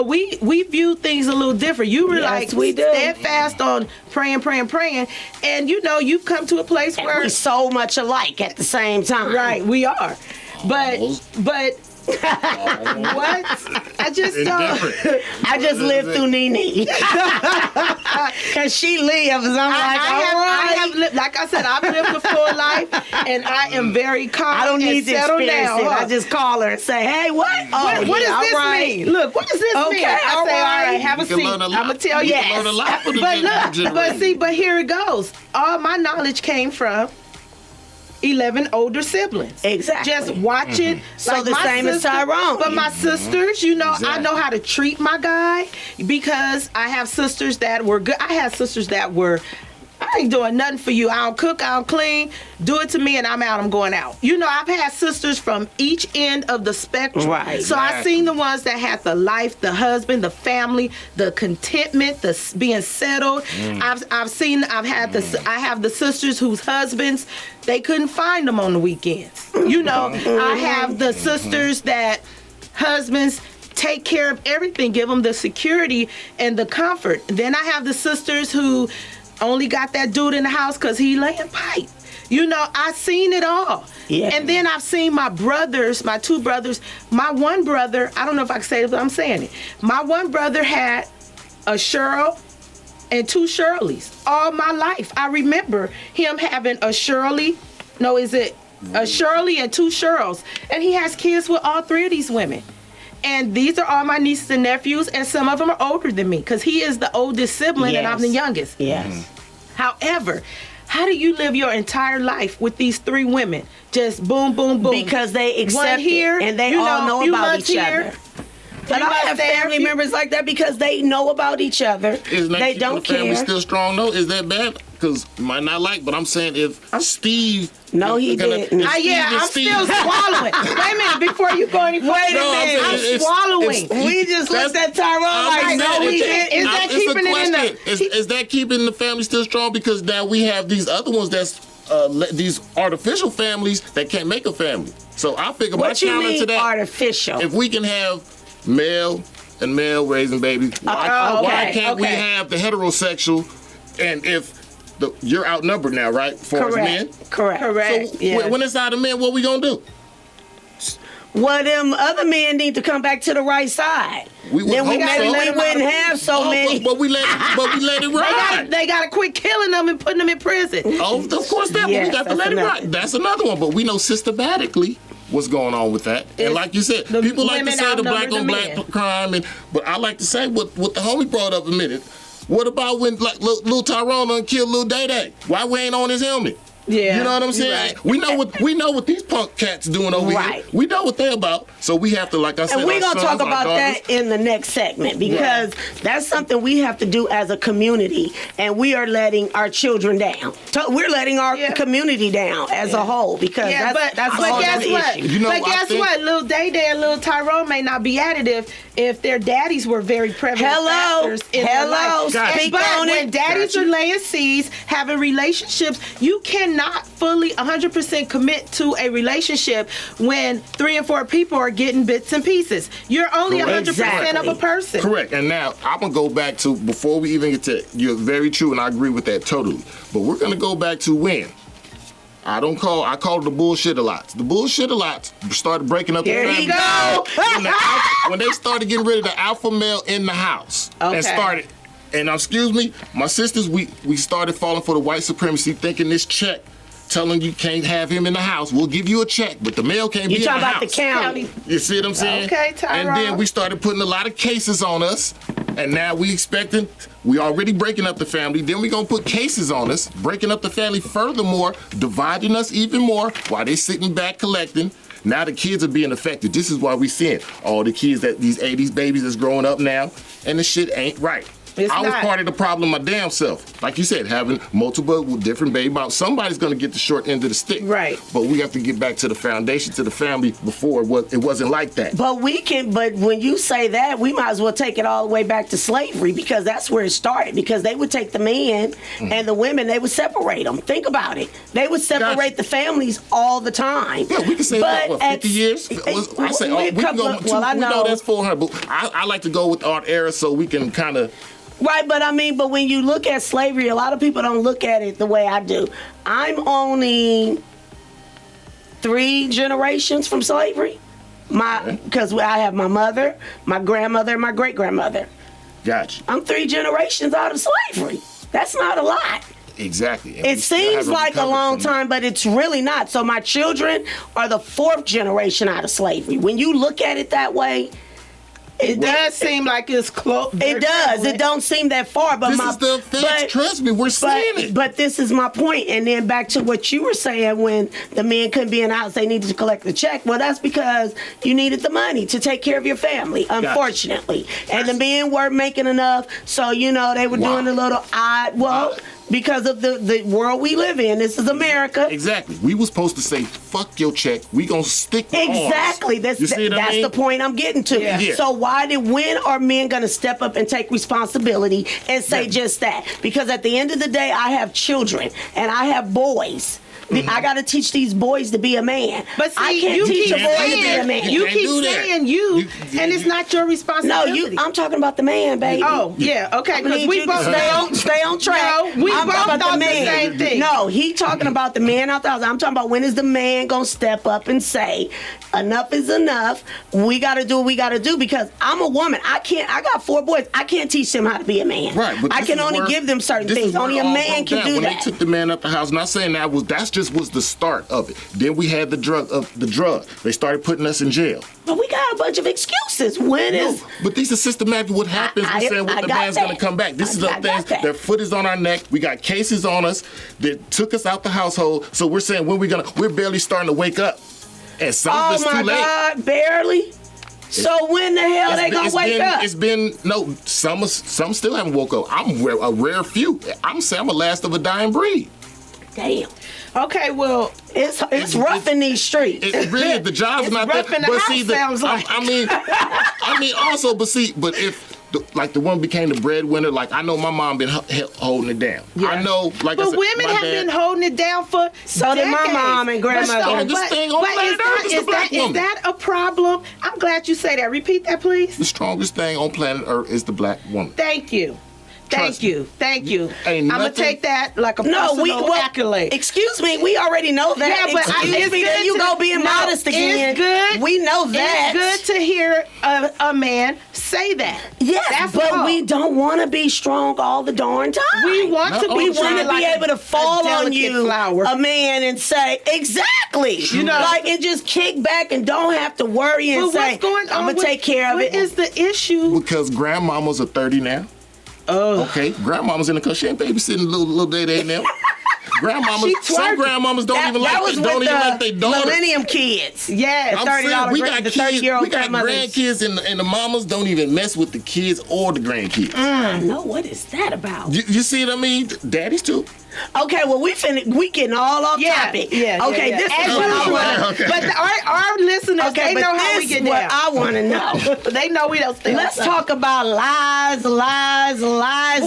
[SPEAKER 1] we view things a little different. You were
[SPEAKER 2] Yes,
[SPEAKER 1] like
[SPEAKER 2] we do.
[SPEAKER 1] steadfast on praying, praying, praying. And, you've come to a place
[SPEAKER 2] And
[SPEAKER 1] where...
[SPEAKER 2] we so much alike at the same time.
[SPEAKER 1] Right, we are. But what? I just
[SPEAKER 3] It's
[SPEAKER 1] don't.
[SPEAKER 3] different.
[SPEAKER 2] I just lived through Nene. Because she lives. I'm like,
[SPEAKER 1] I have lived, like I said, I've lived a full life, and I am very calm.
[SPEAKER 2] I don't need
[SPEAKER 1] and
[SPEAKER 2] to
[SPEAKER 1] settle
[SPEAKER 2] experience
[SPEAKER 1] down.
[SPEAKER 2] it.
[SPEAKER 1] huh?
[SPEAKER 2] I just call her and say, hey, what? Oh,
[SPEAKER 1] What
[SPEAKER 2] yeah,
[SPEAKER 1] does this
[SPEAKER 2] all right.
[SPEAKER 1] mean? Look, what does this
[SPEAKER 2] Okay,
[SPEAKER 1] mean? I
[SPEAKER 2] all
[SPEAKER 1] say, all
[SPEAKER 2] right.
[SPEAKER 1] right, have a
[SPEAKER 3] You can
[SPEAKER 1] seat.
[SPEAKER 3] learn a
[SPEAKER 1] I'm
[SPEAKER 3] lot.
[SPEAKER 1] gonna tell you.
[SPEAKER 3] You can learn a lot from the
[SPEAKER 1] But
[SPEAKER 3] new
[SPEAKER 1] look,
[SPEAKER 3] generation.
[SPEAKER 1] but here it goes. All my knowledge came from 11 older siblings.
[SPEAKER 2] Exactly.
[SPEAKER 1] Just watching.
[SPEAKER 2] So the
[SPEAKER 1] my
[SPEAKER 2] same as Tyrone.
[SPEAKER 1] But my sisters, I
[SPEAKER 3] Exactly.
[SPEAKER 1] know how to treat my guy because I have sisters that were good. I had sisters that were, I ain't doing nothing for you. I don't cook, I don't clean. Do it to me and I'm out, I'm going out. I've had sisters from each end of the spectrum.
[SPEAKER 2] Right.
[SPEAKER 1] So I
[SPEAKER 3] Exactly.
[SPEAKER 1] seen the ones that had the life, the husband, the family, the contentment, the being settled. I have the sisters whose husbands, they couldn't find them on the weekends. I have the sisters that husbands take care of everything, give them the security and the comfort. Then I have the sisters who only got that dude in the house because he laying pipe. I seen it all.
[SPEAKER 2] Yeah.
[SPEAKER 1] And then I've seen my brothers, my two brothers. My one brother, I don't know if I can say it, but I'm saying it. My one brother had a Cheryl and two Shirleys all my life. I remember him having a Shirley and two Cheryls. And he has kids with all three of these women. And these are all my nieces and nephews, and some of them are older than me because he is the oldest sibling and I'm the
[SPEAKER 2] Yes.
[SPEAKER 1] youngest.
[SPEAKER 2] Yes.
[SPEAKER 1] However, how do you live your entire life with these three women? Just boom, boom, boom.
[SPEAKER 2] Because they accept
[SPEAKER 1] One here,
[SPEAKER 2] it and they
[SPEAKER 1] you
[SPEAKER 2] all know
[SPEAKER 1] few
[SPEAKER 2] about
[SPEAKER 1] months
[SPEAKER 2] each
[SPEAKER 1] here,
[SPEAKER 2] other.
[SPEAKER 1] few
[SPEAKER 2] But I
[SPEAKER 1] months
[SPEAKER 2] have
[SPEAKER 1] there,
[SPEAKER 2] family
[SPEAKER 1] few-
[SPEAKER 2] members like that because they know about each other.
[SPEAKER 3] Isn't that
[SPEAKER 2] They
[SPEAKER 3] keeping
[SPEAKER 2] don't
[SPEAKER 3] the family
[SPEAKER 2] care.
[SPEAKER 3] still strong though? Is that bad? Because might not like, but I'm saying if Steve.
[SPEAKER 2] No, he
[SPEAKER 3] if Steve
[SPEAKER 2] didn't.
[SPEAKER 3] is
[SPEAKER 1] I'm
[SPEAKER 3] Steve-
[SPEAKER 1] still swallowing. Wait a minute, before you go any further.
[SPEAKER 2] Wait a
[SPEAKER 3] No, I'm
[SPEAKER 2] minute.
[SPEAKER 3] saying
[SPEAKER 1] I'm
[SPEAKER 3] it's-
[SPEAKER 1] swallowing.
[SPEAKER 3] it's-
[SPEAKER 2] We just
[SPEAKER 3] That's-
[SPEAKER 2] looked at Tyrone like,
[SPEAKER 3] I'm
[SPEAKER 2] no,
[SPEAKER 3] saying
[SPEAKER 2] we
[SPEAKER 3] it's-
[SPEAKER 2] didn't.
[SPEAKER 1] Is that
[SPEAKER 3] it's a
[SPEAKER 1] keeping it in the-
[SPEAKER 3] question. Is that keeping the family still strong? Because now we have these other ones that's these artificial families that can't make a family. So I figure my
[SPEAKER 2] What you
[SPEAKER 3] counter to
[SPEAKER 2] mean
[SPEAKER 3] that,
[SPEAKER 2] artificial?
[SPEAKER 3] if we can have male and male raising babies, why can't we
[SPEAKER 1] okay.
[SPEAKER 3] have the heterosexual? And if you're outnumbered now, right? For as men.
[SPEAKER 2] Correct.
[SPEAKER 1] Correct.
[SPEAKER 3] So
[SPEAKER 1] Yeah.
[SPEAKER 3] when it's out of men, what we gonna do?
[SPEAKER 2] Well, them other men need to come back to the right side.
[SPEAKER 3] We would
[SPEAKER 2] Then we
[SPEAKER 3] hope so.
[SPEAKER 2] wouldn't have so many.
[SPEAKER 3] But we let it ride.
[SPEAKER 1] They gotta quit killing them and putting them in prison.
[SPEAKER 3] Oh, of course that.
[SPEAKER 2] Yes,
[SPEAKER 3] We got to
[SPEAKER 2] that's
[SPEAKER 3] let it
[SPEAKER 2] another.
[SPEAKER 3] ride. That's another one. But we know systematically what's going on with that. And like you said,
[SPEAKER 1] the
[SPEAKER 3] people like to
[SPEAKER 1] women
[SPEAKER 3] say the black
[SPEAKER 1] outnumber
[SPEAKER 3] on
[SPEAKER 1] the
[SPEAKER 3] black
[SPEAKER 1] men.
[SPEAKER 3] crime, but I like to say what the homie brought up a minute. What about when like little Tyrone done killed little Day Day? Why we ain't on his helmet?
[SPEAKER 1] Yeah,
[SPEAKER 3] You know what I'm
[SPEAKER 1] you're
[SPEAKER 3] saying?
[SPEAKER 1] right.
[SPEAKER 3] We know what these punk cats doing over
[SPEAKER 2] Right.
[SPEAKER 3] here. We know what they're about. So we have to, like I said,
[SPEAKER 2] And we're
[SPEAKER 3] our
[SPEAKER 2] going to
[SPEAKER 3] sons,
[SPEAKER 2] talk
[SPEAKER 3] our
[SPEAKER 2] about
[SPEAKER 3] daughters-
[SPEAKER 2] that in the next segment because that's something we have to do as a community, and we are letting our children down. We're letting our community down as a whole because
[SPEAKER 1] Yeah,
[SPEAKER 2] that's a
[SPEAKER 1] but
[SPEAKER 2] whole
[SPEAKER 1] guess
[SPEAKER 2] other
[SPEAKER 1] what?
[SPEAKER 2] issue.
[SPEAKER 3] You know,
[SPEAKER 1] but
[SPEAKER 3] I
[SPEAKER 1] guess
[SPEAKER 3] think-
[SPEAKER 1] what? Little Day Day and little Tyrone may not be at it if their daddies were very prevalent factors in their life.
[SPEAKER 3] Gotcha.
[SPEAKER 2] Speak
[SPEAKER 1] But
[SPEAKER 2] on
[SPEAKER 1] when
[SPEAKER 2] it.
[SPEAKER 1] daddies
[SPEAKER 3] Gotcha.
[SPEAKER 1] are laying seeds, having relationships, you cannot fully 100% commit to a relationship when 3 and 4 people are getting bits and pieces. You're only
[SPEAKER 3] Correct.
[SPEAKER 1] 100% of a person.
[SPEAKER 3] Correct. And now I'm gonna go back to before we even get to you're very true, and I agree with that totally. But we're gonna go back to when. I call it the bullshit a lot. The bullshit a lot started breaking up.
[SPEAKER 2] There
[SPEAKER 3] the
[SPEAKER 2] you
[SPEAKER 3] family.
[SPEAKER 2] go.
[SPEAKER 3] When they started getting rid of the alpha male in the house
[SPEAKER 1] Okay.
[SPEAKER 3] and started. And excuse me, my sisters, we started falling for the white supremacy, thinking this check telling you can't have him in the house. We'll give you a check, but the male can't be in the house.
[SPEAKER 2] You talking about the county.
[SPEAKER 3] You see what I'm saying?
[SPEAKER 1] Okay, Tyrone.
[SPEAKER 3] And then we started putting a lot of cases on us, and now we expecting, we already breaking up the family, then we gonna put cases on us, breaking up the family furthermore, dividing us even more while they sitting back collecting. Now the kids are being affected. This is why we seeing all the kids, that these 80s babies that's growing up now, and the shit ain't right. I was part of the problem my damn self. Like you said, having multiple different baby moms. Somebody's going to get the short end of the stick.
[SPEAKER 1] Right.
[SPEAKER 3] But we have to get back to the foundation, to the family before it wasn't like that.
[SPEAKER 2] But when you say that, we might as well take it all the way back to slavery, because that's where it started. Because they would take the men and the women, they would separate them. Think about it. They would separate the families all the time.
[SPEAKER 3] Yeah, we can say that, what, 50 years? I say, we can go, we know that's 400, but I like to go with our era so we can kind of...
[SPEAKER 2] Right, but when you look at slavery, a lot of people don't look at it the way I do. I'm only 3 generations from slavery. Because I have my mother, my grandmother, and my great-grandmother.
[SPEAKER 3] Gotcha.
[SPEAKER 2] I'm 3 generations out of slavery. That's not a lot.
[SPEAKER 3] Exactly. And
[SPEAKER 2] it seems like a long time, but it's really not. So my children are the 4th generation out of slavery. When you look at it that way,
[SPEAKER 1] it does seem like it's close.
[SPEAKER 2] It does. It don't seem that far. But
[SPEAKER 3] this is the facts. Trust me, we're seeing it.
[SPEAKER 2] But this is my point. And then back to what you were saying, when the men couldn't be in the house, they needed to collect the check. Well, that's because you needed the money to take care of your family, unfortunately. Gotcha. And the men weren't making enough, so they were doing a little odd. Well, because of the world we live in. This is America.
[SPEAKER 3] Exactly. We were supposed to say, fuck your check. We gonna stick with
[SPEAKER 2] Exactly. That's the point I'm getting to.
[SPEAKER 3] Yeah.
[SPEAKER 2] So when are men gonna step up and take responsibility and say just that? Because at the end of the day, I have children and I have boys. I got to teach these boys to be a man.
[SPEAKER 1] But see,
[SPEAKER 2] I can't teach a boy to be a man.
[SPEAKER 1] You keep saying you, and it's not your responsibility.
[SPEAKER 2] No, I'm talking about the man, baby.
[SPEAKER 1] Oh, yeah, okay. Because we both
[SPEAKER 2] stay on track.
[SPEAKER 1] No, we both thought the same thing.
[SPEAKER 2] No, he talking about the man out the house. I'm talking about, when is the man gonna step up and say, enough is enough. We got to do what we got to do, because I'm a woman. I got 4 boys. I can't teach them how to be a man.
[SPEAKER 3] Right. But
[SPEAKER 2] I can only give them certain things. Only a man can do
[SPEAKER 3] when
[SPEAKER 2] that.
[SPEAKER 3] When they took the man out the house, not saying that's just was the start of it. Then we had the drug. They started putting us in jail.
[SPEAKER 2] But we got a bunch of excuses.
[SPEAKER 3] But these are systematic. What happens? We're saying the man's going to come back. This is the thing. Their foot is on our neck. We got cases on us that took us out the household. So we're saying we're barely starting to wake up. And some of it's too late.
[SPEAKER 2] Oh my God, barely? So when the hell they gonna wake up?
[SPEAKER 3] It's been some still haven't woke up. I'm a rare few. I'm the last of a dying breed.
[SPEAKER 2] Damn.
[SPEAKER 1] Okay, well,
[SPEAKER 2] it's rough in these streets.
[SPEAKER 3] It really, the job's not there.
[SPEAKER 1] But see,
[SPEAKER 3] sounds like. I mean, also, but if the one became the breadwinner, like I know my mom been holding it down. Yeah. I know, like
[SPEAKER 1] but
[SPEAKER 3] I said,
[SPEAKER 1] women have been holding it down for
[SPEAKER 2] so did my mom and grandmother.
[SPEAKER 1] Is that a problem? I'm glad you say that. Repeat that, please.
[SPEAKER 3] The strongest thing on planet Earth is the black woman.
[SPEAKER 1] Thank you. Thank you. I'm gonna take that like a personal accolade.
[SPEAKER 2] Excuse me, we already know that.
[SPEAKER 1] Yeah, but
[SPEAKER 2] excuse me, there you go being modest again.
[SPEAKER 1] It's good.
[SPEAKER 2] We know that.
[SPEAKER 1] It's good to hear a man say that.
[SPEAKER 2] Yes, but we don't want to be strong all the darn time.
[SPEAKER 1] We want to
[SPEAKER 2] be able to fall on you, a man, and say exactly. And just kick back and don't have to worry and say, I'm gonna take care of it.
[SPEAKER 1] What is the issue?
[SPEAKER 3] Because grandmamas are 30 now.
[SPEAKER 1] Oh.
[SPEAKER 3] Okay, grandmama's in the car. She ain't babysitting little day now. Grandmamas, some grandmamas don't even like their daughter.
[SPEAKER 2] Millennium kids.
[SPEAKER 1] Yeah, $30.
[SPEAKER 3] We got kids, we got grandkids, and the mamas don't even mess with the kids or the grandkids.
[SPEAKER 2] I know, what is that about?
[SPEAKER 3] You see what I mean? Daddies too.
[SPEAKER 2] Okay, well we getting all off topic.
[SPEAKER 1] Yeah.
[SPEAKER 2] Okay, this is what I want.
[SPEAKER 1] But our listeners, they know how we get down.
[SPEAKER 2] What I want to know.
[SPEAKER 1] They know we don't stay.
[SPEAKER 2] Let's talk about lies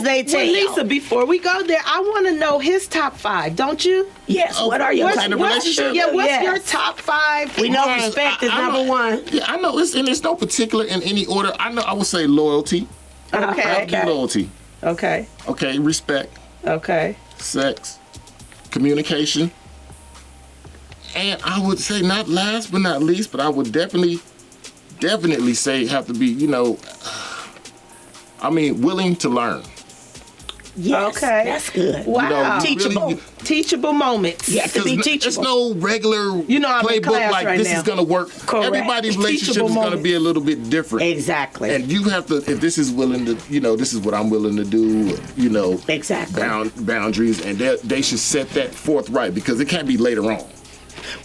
[SPEAKER 2] they tell.
[SPEAKER 1] Well, Lisa, before we go there, I want to know his top 5. Don't you?
[SPEAKER 2] Yes. What are your
[SPEAKER 3] kind of relationship?
[SPEAKER 1] Yeah. What's your top 5?
[SPEAKER 2] We know respect is number 1.
[SPEAKER 3] Yeah, I know. It's no particular in any order. I know. I would say loyalty.
[SPEAKER 1] Okay.
[SPEAKER 3] Loyalty.
[SPEAKER 1] Okay.
[SPEAKER 3] Okay. Respect.
[SPEAKER 1] Okay.
[SPEAKER 3] Sex, communication, and I would say not last but not least, but I would definitely say have to be, willing to learn.
[SPEAKER 2] Yes,
[SPEAKER 1] Okay.
[SPEAKER 2] that's good.
[SPEAKER 1] Wow.
[SPEAKER 3] You
[SPEAKER 2] Teachable.
[SPEAKER 3] really-
[SPEAKER 1] Teachable moments.
[SPEAKER 2] You have to be
[SPEAKER 3] It's
[SPEAKER 2] teachable.
[SPEAKER 3] no regular
[SPEAKER 1] You know I'm in
[SPEAKER 3] playbook
[SPEAKER 1] class
[SPEAKER 3] like
[SPEAKER 1] right
[SPEAKER 3] this
[SPEAKER 1] now.
[SPEAKER 3] is gonna work.
[SPEAKER 2] Correct.
[SPEAKER 3] Everybody's relationship
[SPEAKER 1] Teachable
[SPEAKER 3] is gonna
[SPEAKER 1] moments.
[SPEAKER 3] be a little bit different.
[SPEAKER 2] Exactly.
[SPEAKER 3] And you have to, if this is willing to, this is what I'm willing to do,
[SPEAKER 2] Exactly.
[SPEAKER 3] boundaries, and they should set that forthright because it can't be later on.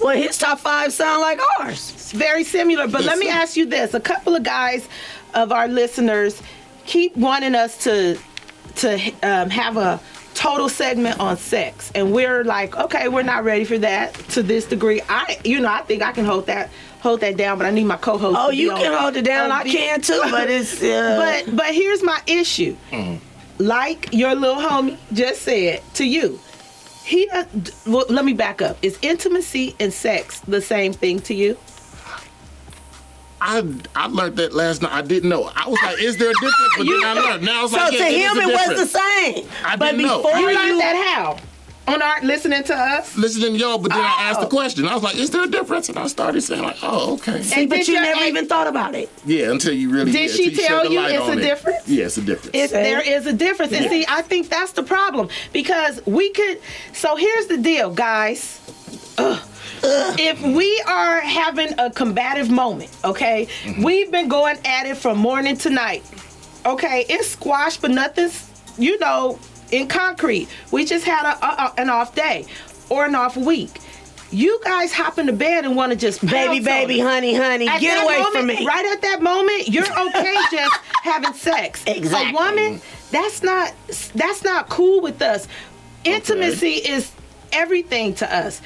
[SPEAKER 2] Well, his top 5 sound like ours.
[SPEAKER 1] It's very similar. But let me
[SPEAKER 3] Listen.
[SPEAKER 1] ask you this. A couple of guys of our listeners keep wanting us to have a total segment on sex. And we're like, okay, we're not ready for that to this degree. I think I can hold that down, but I need my co-host
[SPEAKER 2] Oh,
[SPEAKER 1] to be
[SPEAKER 2] you
[SPEAKER 1] on-
[SPEAKER 2] can hold it down. I can too, but it's.
[SPEAKER 1] But here's my issue. Like your little homie just said to you, well, let me back up. Is intimacy and sex the same thing to you?
[SPEAKER 3] I learned that last night. I didn't know. I was like, is there a difference? But then I learned. Now it's
[SPEAKER 2] So
[SPEAKER 3] like,
[SPEAKER 2] to
[SPEAKER 3] yeah,
[SPEAKER 2] him,
[SPEAKER 3] it
[SPEAKER 2] it
[SPEAKER 3] is a
[SPEAKER 2] was the
[SPEAKER 3] difference.
[SPEAKER 2] same.
[SPEAKER 3] I
[SPEAKER 2] But
[SPEAKER 3] didn't know.
[SPEAKER 2] before
[SPEAKER 1] You
[SPEAKER 2] you,
[SPEAKER 1] learned that how? On our listening to us?
[SPEAKER 3] Listening to y'all, but then I asked the
[SPEAKER 1] Oh.
[SPEAKER 3] question. I was like, is there a difference? And I started saying like, oh, okay.
[SPEAKER 2] see, but
[SPEAKER 1] did
[SPEAKER 2] you
[SPEAKER 1] your
[SPEAKER 2] never
[SPEAKER 1] ex-
[SPEAKER 2] even thought about it.
[SPEAKER 3] Yeah, until you really
[SPEAKER 1] Did
[SPEAKER 3] yeah,
[SPEAKER 1] she
[SPEAKER 3] until you
[SPEAKER 1] tell
[SPEAKER 3] shed the
[SPEAKER 1] you
[SPEAKER 3] light
[SPEAKER 1] it's
[SPEAKER 3] on
[SPEAKER 1] a
[SPEAKER 3] it.
[SPEAKER 1] difference?
[SPEAKER 3] Yeah, it's a difference.
[SPEAKER 1] There is a difference. And
[SPEAKER 3] Yeah.
[SPEAKER 1] see, I think that's the problem. Because so here's the deal, guys. If we are having a combative moment, okay, we've been going at it from morning to night. Okay, it's squash, but nothing's, in concrete. We just had an off day or an off week. You guys hop into bed and want to just
[SPEAKER 2] Baby,
[SPEAKER 1] pounce on it.
[SPEAKER 2] honey,
[SPEAKER 1] At
[SPEAKER 2] get
[SPEAKER 1] that
[SPEAKER 2] away
[SPEAKER 1] moment,
[SPEAKER 2] from me.
[SPEAKER 1] Right at that moment, you're okay just having sex.
[SPEAKER 2] Exactly.
[SPEAKER 1] A woman, that's not cool with us. Intimacy is everything to us.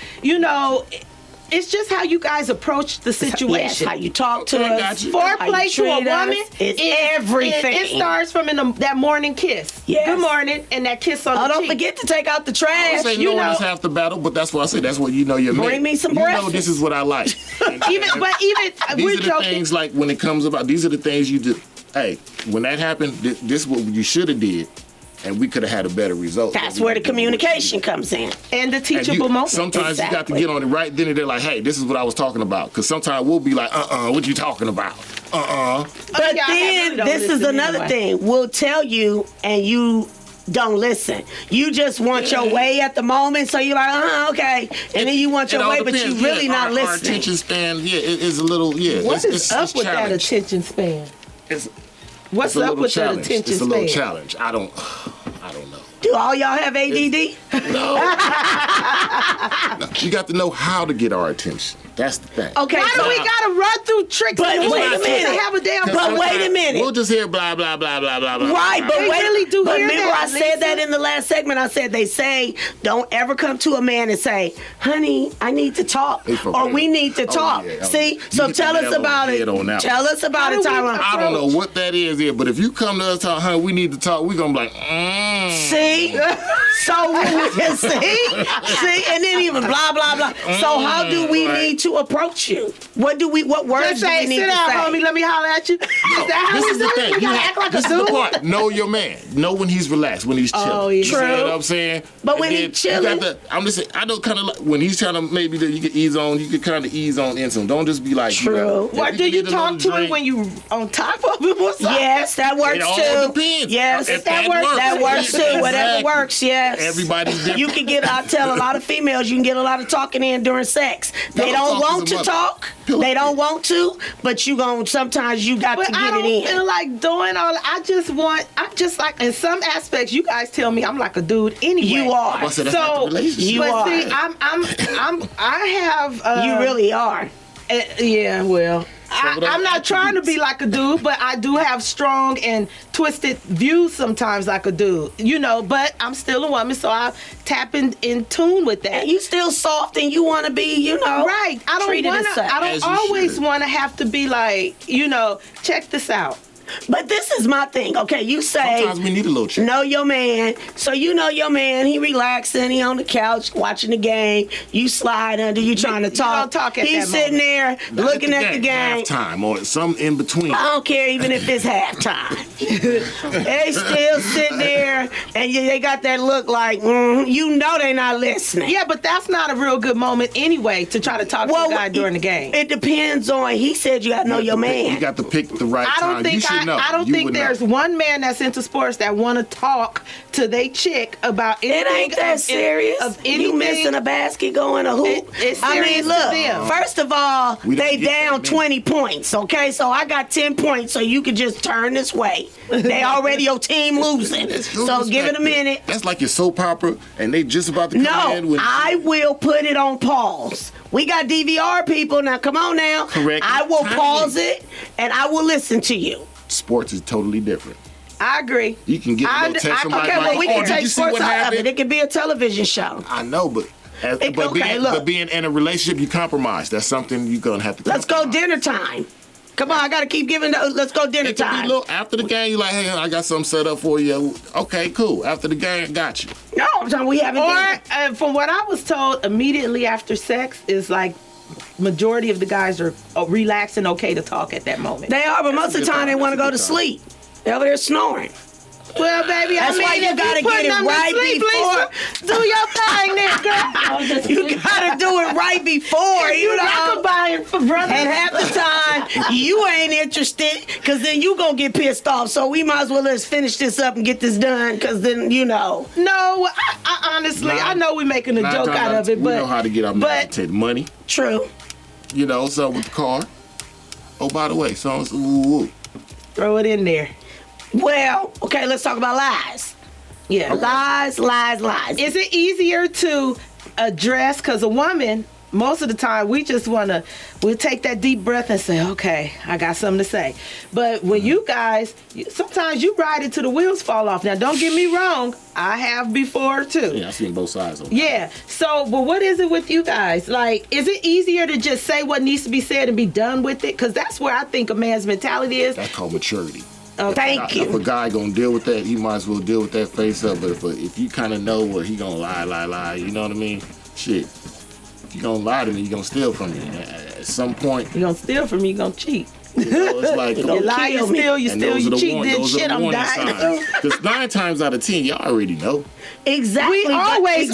[SPEAKER 1] It's just how you guys approach the
[SPEAKER 2] Yes,
[SPEAKER 1] situation.
[SPEAKER 2] how you talk to
[SPEAKER 3] Okay,
[SPEAKER 2] us.
[SPEAKER 3] got you.
[SPEAKER 2] how you
[SPEAKER 1] Foreplay to a
[SPEAKER 2] treat us.
[SPEAKER 1] woman
[SPEAKER 2] It's
[SPEAKER 1] is
[SPEAKER 2] everything.
[SPEAKER 1] It starts from that morning kiss.
[SPEAKER 2] Yes.
[SPEAKER 1] Good morning, and that kiss on
[SPEAKER 2] Oh,
[SPEAKER 1] the
[SPEAKER 2] don't
[SPEAKER 1] cheek.
[SPEAKER 2] forget to take out the
[SPEAKER 3] I
[SPEAKER 2] trash.
[SPEAKER 3] say
[SPEAKER 1] you
[SPEAKER 3] knowing
[SPEAKER 1] know-
[SPEAKER 3] is half the battle, but that's why I say that's what you're
[SPEAKER 2] Bring
[SPEAKER 3] mate.
[SPEAKER 2] me some
[SPEAKER 3] You know
[SPEAKER 2] breakfast.
[SPEAKER 3] this is what I like. And-
[SPEAKER 1] Even
[SPEAKER 3] and
[SPEAKER 1] we're
[SPEAKER 3] these are the
[SPEAKER 1] joking.
[SPEAKER 3] things like when it comes about. These are the things you do. Hey, when that happened, this is what you should have did, and we could have had a better result.
[SPEAKER 2] That's where the communication comes in.
[SPEAKER 1] And the
[SPEAKER 3] And
[SPEAKER 1] teachable moment.
[SPEAKER 3] sometimes you got to
[SPEAKER 2] Exactly.
[SPEAKER 3] get on it right then and they're like, hey, this is what I was talking about. Because sometimes we'll be like, what you talking about?
[SPEAKER 2] But
[SPEAKER 1] yeah, I really
[SPEAKER 2] then
[SPEAKER 1] don't
[SPEAKER 2] this is
[SPEAKER 1] listen
[SPEAKER 2] another
[SPEAKER 1] anyway.
[SPEAKER 2] thing. We'll tell you and you don't listen. You just want your way at the moment, so you're like, okay. And then you want
[SPEAKER 3] It
[SPEAKER 2] your
[SPEAKER 3] all
[SPEAKER 2] way, but you
[SPEAKER 3] depends.
[SPEAKER 2] really
[SPEAKER 3] Yeah,
[SPEAKER 2] not
[SPEAKER 3] our
[SPEAKER 2] listening.
[SPEAKER 3] attention span, it is a little,
[SPEAKER 1] What is
[SPEAKER 3] it's
[SPEAKER 1] up with that
[SPEAKER 3] challenged.
[SPEAKER 1] attention span?
[SPEAKER 3] It's
[SPEAKER 1] What's
[SPEAKER 3] a
[SPEAKER 1] up
[SPEAKER 3] little
[SPEAKER 1] with that
[SPEAKER 3] challenge.
[SPEAKER 1] attention
[SPEAKER 3] It's a little
[SPEAKER 1] span?
[SPEAKER 3] challenge. I don't know.
[SPEAKER 2] Do all y'all have ADD?
[SPEAKER 3] No. You got to know how to get our attention. That's the thing.
[SPEAKER 2] Okay,
[SPEAKER 1] Why
[SPEAKER 2] so
[SPEAKER 1] do we gotta run through tricks
[SPEAKER 2] But
[SPEAKER 1] and
[SPEAKER 2] wait a
[SPEAKER 1] hooks to
[SPEAKER 2] minute.
[SPEAKER 1] have a damn
[SPEAKER 2] But
[SPEAKER 3] Sometimes
[SPEAKER 2] wait a minute.
[SPEAKER 3] We'll just hear blah, blah, blah, blah, blah, blah.
[SPEAKER 2] Right, but
[SPEAKER 1] They
[SPEAKER 2] wait.
[SPEAKER 1] really do
[SPEAKER 2] but
[SPEAKER 1] hear
[SPEAKER 2] remember,
[SPEAKER 1] that,
[SPEAKER 2] I said
[SPEAKER 1] Lisa.
[SPEAKER 2] that in the last segment. I said they say don't ever come to a man and say, "Honey, I need to talk,"
[SPEAKER 3] Hey, for
[SPEAKER 2] or
[SPEAKER 3] real.
[SPEAKER 2] "We need to
[SPEAKER 3] Oh,
[SPEAKER 2] talk."
[SPEAKER 3] yeah.
[SPEAKER 2] See,
[SPEAKER 3] You
[SPEAKER 2] so
[SPEAKER 3] hit the
[SPEAKER 2] tell
[SPEAKER 3] nail
[SPEAKER 2] us
[SPEAKER 3] on the
[SPEAKER 2] about it.
[SPEAKER 3] head on that
[SPEAKER 2] Tell us about it,
[SPEAKER 1] How do we
[SPEAKER 2] Tyrone.
[SPEAKER 3] I don't know what that is here, but if you come to us talk, honey, we need to talk, we're going to be like,
[SPEAKER 2] See, so see, and then even blah blah blah. So how do we
[SPEAKER 3] right.
[SPEAKER 2] need to approach you? What words
[SPEAKER 1] Just
[SPEAKER 2] do
[SPEAKER 1] say,
[SPEAKER 2] we need
[SPEAKER 1] sit
[SPEAKER 2] to
[SPEAKER 1] down,
[SPEAKER 2] say?
[SPEAKER 1] homie. Let me holler at you. Is that how
[SPEAKER 3] This
[SPEAKER 1] we
[SPEAKER 3] is
[SPEAKER 1] do
[SPEAKER 3] the
[SPEAKER 1] it?
[SPEAKER 3] thing.
[SPEAKER 1] We
[SPEAKER 3] You
[SPEAKER 1] gotta
[SPEAKER 3] have-
[SPEAKER 1] act like
[SPEAKER 3] this
[SPEAKER 1] a
[SPEAKER 3] is the
[SPEAKER 1] dude.
[SPEAKER 3] part. Know your man. Know when he's relaxed, when he's chilling.
[SPEAKER 1] Oh, yeah.
[SPEAKER 3] You see
[SPEAKER 2] True.
[SPEAKER 3] what I'm saying?
[SPEAKER 2] But
[SPEAKER 3] And
[SPEAKER 2] when he
[SPEAKER 3] then you
[SPEAKER 2] chilling-
[SPEAKER 3] got I'm just saying, I don't kind of like, when he's trying to maybe that you can ease on, you can kind of ease on into him. Don't just be like,
[SPEAKER 2] True.
[SPEAKER 1] Or do you talk to him when you on top of him or something?
[SPEAKER 2] Yes, that works
[SPEAKER 3] It all
[SPEAKER 2] too.
[SPEAKER 3] depends.
[SPEAKER 2] Yes,
[SPEAKER 3] If
[SPEAKER 2] that
[SPEAKER 3] that
[SPEAKER 2] works.
[SPEAKER 3] works.
[SPEAKER 2] That works too. Whatever
[SPEAKER 3] Exactly.
[SPEAKER 2] works. Yes.
[SPEAKER 3] Everybody's different.
[SPEAKER 2] You can get. I tell a lot of females, you can get a lot of talking in during sex. They
[SPEAKER 3] Pillow
[SPEAKER 2] don't
[SPEAKER 3] talk
[SPEAKER 2] want
[SPEAKER 3] is
[SPEAKER 2] to
[SPEAKER 3] a mother.
[SPEAKER 2] talk.
[SPEAKER 3] Pillow
[SPEAKER 2] They don't
[SPEAKER 3] talk.
[SPEAKER 2] want to, but you gon' sometimes you got
[SPEAKER 1] But
[SPEAKER 2] to
[SPEAKER 1] I
[SPEAKER 2] get
[SPEAKER 1] don't
[SPEAKER 2] it in.
[SPEAKER 1] feel like doing all. I'm just like in some aspects. You guys tell me I'm like a dude anyway.
[SPEAKER 2] You are.
[SPEAKER 3] Well, so that's not the relationship.
[SPEAKER 2] You
[SPEAKER 1] but
[SPEAKER 2] are.
[SPEAKER 1] see, I have.
[SPEAKER 2] You really are.
[SPEAKER 1] Yeah, well,
[SPEAKER 3] Some of those
[SPEAKER 1] I'm not trying to be like a dude, but I do have strong and twisted views sometimes like a dude, but I'm still a woman, so I tap in tune with that.
[SPEAKER 2] And you still soft and you want to be,
[SPEAKER 1] Right. I don't
[SPEAKER 2] treated
[SPEAKER 1] want
[SPEAKER 2] as
[SPEAKER 1] to,
[SPEAKER 2] such.
[SPEAKER 1] I
[SPEAKER 3] As
[SPEAKER 1] don't
[SPEAKER 3] you
[SPEAKER 1] always
[SPEAKER 3] should.
[SPEAKER 1] want to have to be like, check this out.
[SPEAKER 2] But this is my thing. Okay, you say
[SPEAKER 3] Sometimes we need a little check.
[SPEAKER 2] know your man. So you know your man. He relaxing. He on the couch watching the game. You slide under. You trying to
[SPEAKER 1] You
[SPEAKER 2] talk.
[SPEAKER 1] don't talk at
[SPEAKER 2] He's
[SPEAKER 1] that
[SPEAKER 2] sitting there looking at the game.
[SPEAKER 3] Halftime or some in between.
[SPEAKER 2] I don't care even if it's halftime. They still sitting there, and they got that look like, they not listening.
[SPEAKER 1] Yeah, but that's not a real good moment anyway to try to talk to a guy during the game.
[SPEAKER 2] It depends on. He said you got to know your man.
[SPEAKER 3] You got to pick the right
[SPEAKER 1] I
[SPEAKER 3] time.
[SPEAKER 1] don't think
[SPEAKER 3] You should
[SPEAKER 1] I don't think there's one man that's into sports that want to talk to they chick about anything.
[SPEAKER 2] It ain't that serious.
[SPEAKER 1] Of anything.
[SPEAKER 2] You missing a basket, going a hoop.
[SPEAKER 1] It's
[SPEAKER 2] I
[SPEAKER 1] serious
[SPEAKER 2] mean,
[SPEAKER 1] to
[SPEAKER 2] look.
[SPEAKER 1] them.
[SPEAKER 2] First of all,
[SPEAKER 3] We don't
[SPEAKER 2] they
[SPEAKER 3] get
[SPEAKER 2] down
[SPEAKER 3] that many.
[SPEAKER 2] 20 points. Okay, so I got 10 points, so you can just turn this way. They already your team losing. So give it a minute.
[SPEAKER 3] That's like your soap opera, and they just about to come in
[SPEAKER 2] No,
[SPEAKER 3] with.
[SPEAKER 2] I will put it on pause. We got DVR people now. Come on now.
[SPEAKER 3] Correct.
[SPEAKER 2] I will
[SPEAKER 3] Timing.
[SPEAKER 2] pause it and I will listen to you.
[SPEAKER 3] Sports is totally different.
[SPEAKER 1] I agree.
[SPEAKER 3] You can get
[SPEAKER 1] I-
[SPEAKER 3] a text somebody
[SPEAKER 2] Okay,
[SPEAKER 3] like,
[SPEAKER 2] well, we
[SPEAKER 3] "Oh,
[SPEAKER 2] can
[SPEAKER 3] did
[SPEAKER 2] take
[SPEAKER 3] you see
[SPEAKER 2] sports
[SPEAKER 3] what
[SPEAKER 2] out of it.
[SPEAKER 3] happened?"
[SPEAKER 2] It could be a television show.
[SPEAKER 3] I know, but
[SPEAKER 2] Look.
[SPEAKER 3] being in a relationship, you compromise. That's something you're gonna have to.
[SPEAKER 2] Let's go
[SPEAKER 3] compromise.
[SPEAKER 2] dinner time. Come on, I gotta keep giving. Let's go dinner
[SPEAKER 3] It could be
[SPEAKER 2] time.
[SPEAKER 3] look after the game. You like, hey, I got something set up for you. Okay, cool. After the game, got you.
[SPEAKER 2] No, I'm talking. We haven't.
[SPEAKER 1] Or from what I was told, immediately after sex is like majority of the guys are relaxed and okay to talk at that moment.
[SPEAKER 2] They are, but most of the time they want to go to
[SPEAKER 3] That's a good
[SPEAKER 2] sleep. They're over there snoring.
[SPEAKER 1] Well, baby,
[SPEAKER 2] That's why you
[SPEAKER 1] if
[SPEAKER 2] gotta
[SPEAKER 1] putting
[SPEAKER 2] get it
[SPEAKER 1] them to
[SPEAKER 2] right
[SPEAKER 1] sleep,
[SPEAKER 2] before.
[SPEAKER 1] Lisa, do your thing there, girl.
[SPEAKER 2] You gotta do it right before, you know.
[SPEAKER 1] rockabye for brother.
[SPEAKER 2] And half the time you ain't interested, cause then you gonna get pissed off. So we might as well let's finish this up and get this done, cause then you know.
[SPEAKER 1] No, I honestly, I know we're making a
[SPEAKER 3] Nine
[SPEAKER 1] joke
[SPEAKER 3] times
[SPEAKER 1] out of it,
[SPEAKER 3] we
[SPEAKER 1] but
[SPEAKER 3] know how to get our man to take money.
[SPEAKER 2] True.
[SPEAKER 3] You know, so with the car. Oh, by the way, so woo.
[SPEAKER 1] throw it in there.
[SPEAKER 2] Well, okay, let's talk about lies.
[SPEAKER 1] Yeah.
[SPEAKER 2] Lies.
[SPEAKER 1] Is it easier to address? Because a woman, most of the time, we'll take that deep breath and say, okay, I got something to say. But when you guys, sometimes you ride it till the wheels fall off. Now, don't get me wrong. I have before, too.
[SPEAKER 3] Yeah, I've seen both sides of it.
[SPEAKER 1] Yeah. So, but what is it with you guys? Like, is it easier to just say what needs to be said and be done with it? Because that's where I think a man's mentality is.
[SPEAKER 3] That's called maturity.
[SPEAKER 1] Oh,
[SPEAKER 2] Thank
[SPEAKER 3] If a
[SPEAKER 2] you.
[SPEAKER 3] guy gonna deal with that, he might as well deal with that face up. But if you kind of know where he gonna lie, you know what I mean? Shit. If you gonna lie to me, you gonna steal from me. At some point,
[SPEAKER 1] You're going to steal from me, you're going to cheat.
[SPEAKER 3] you know, it's like,
[SPEAKER 1] You lie, you steal, you cheat, then shit, I'm dying.
[SPEAKER 3] Because 9 times out of 10, y'all already know.
[SPEAKER 2] Exactly.
[SPEAKER 1] We always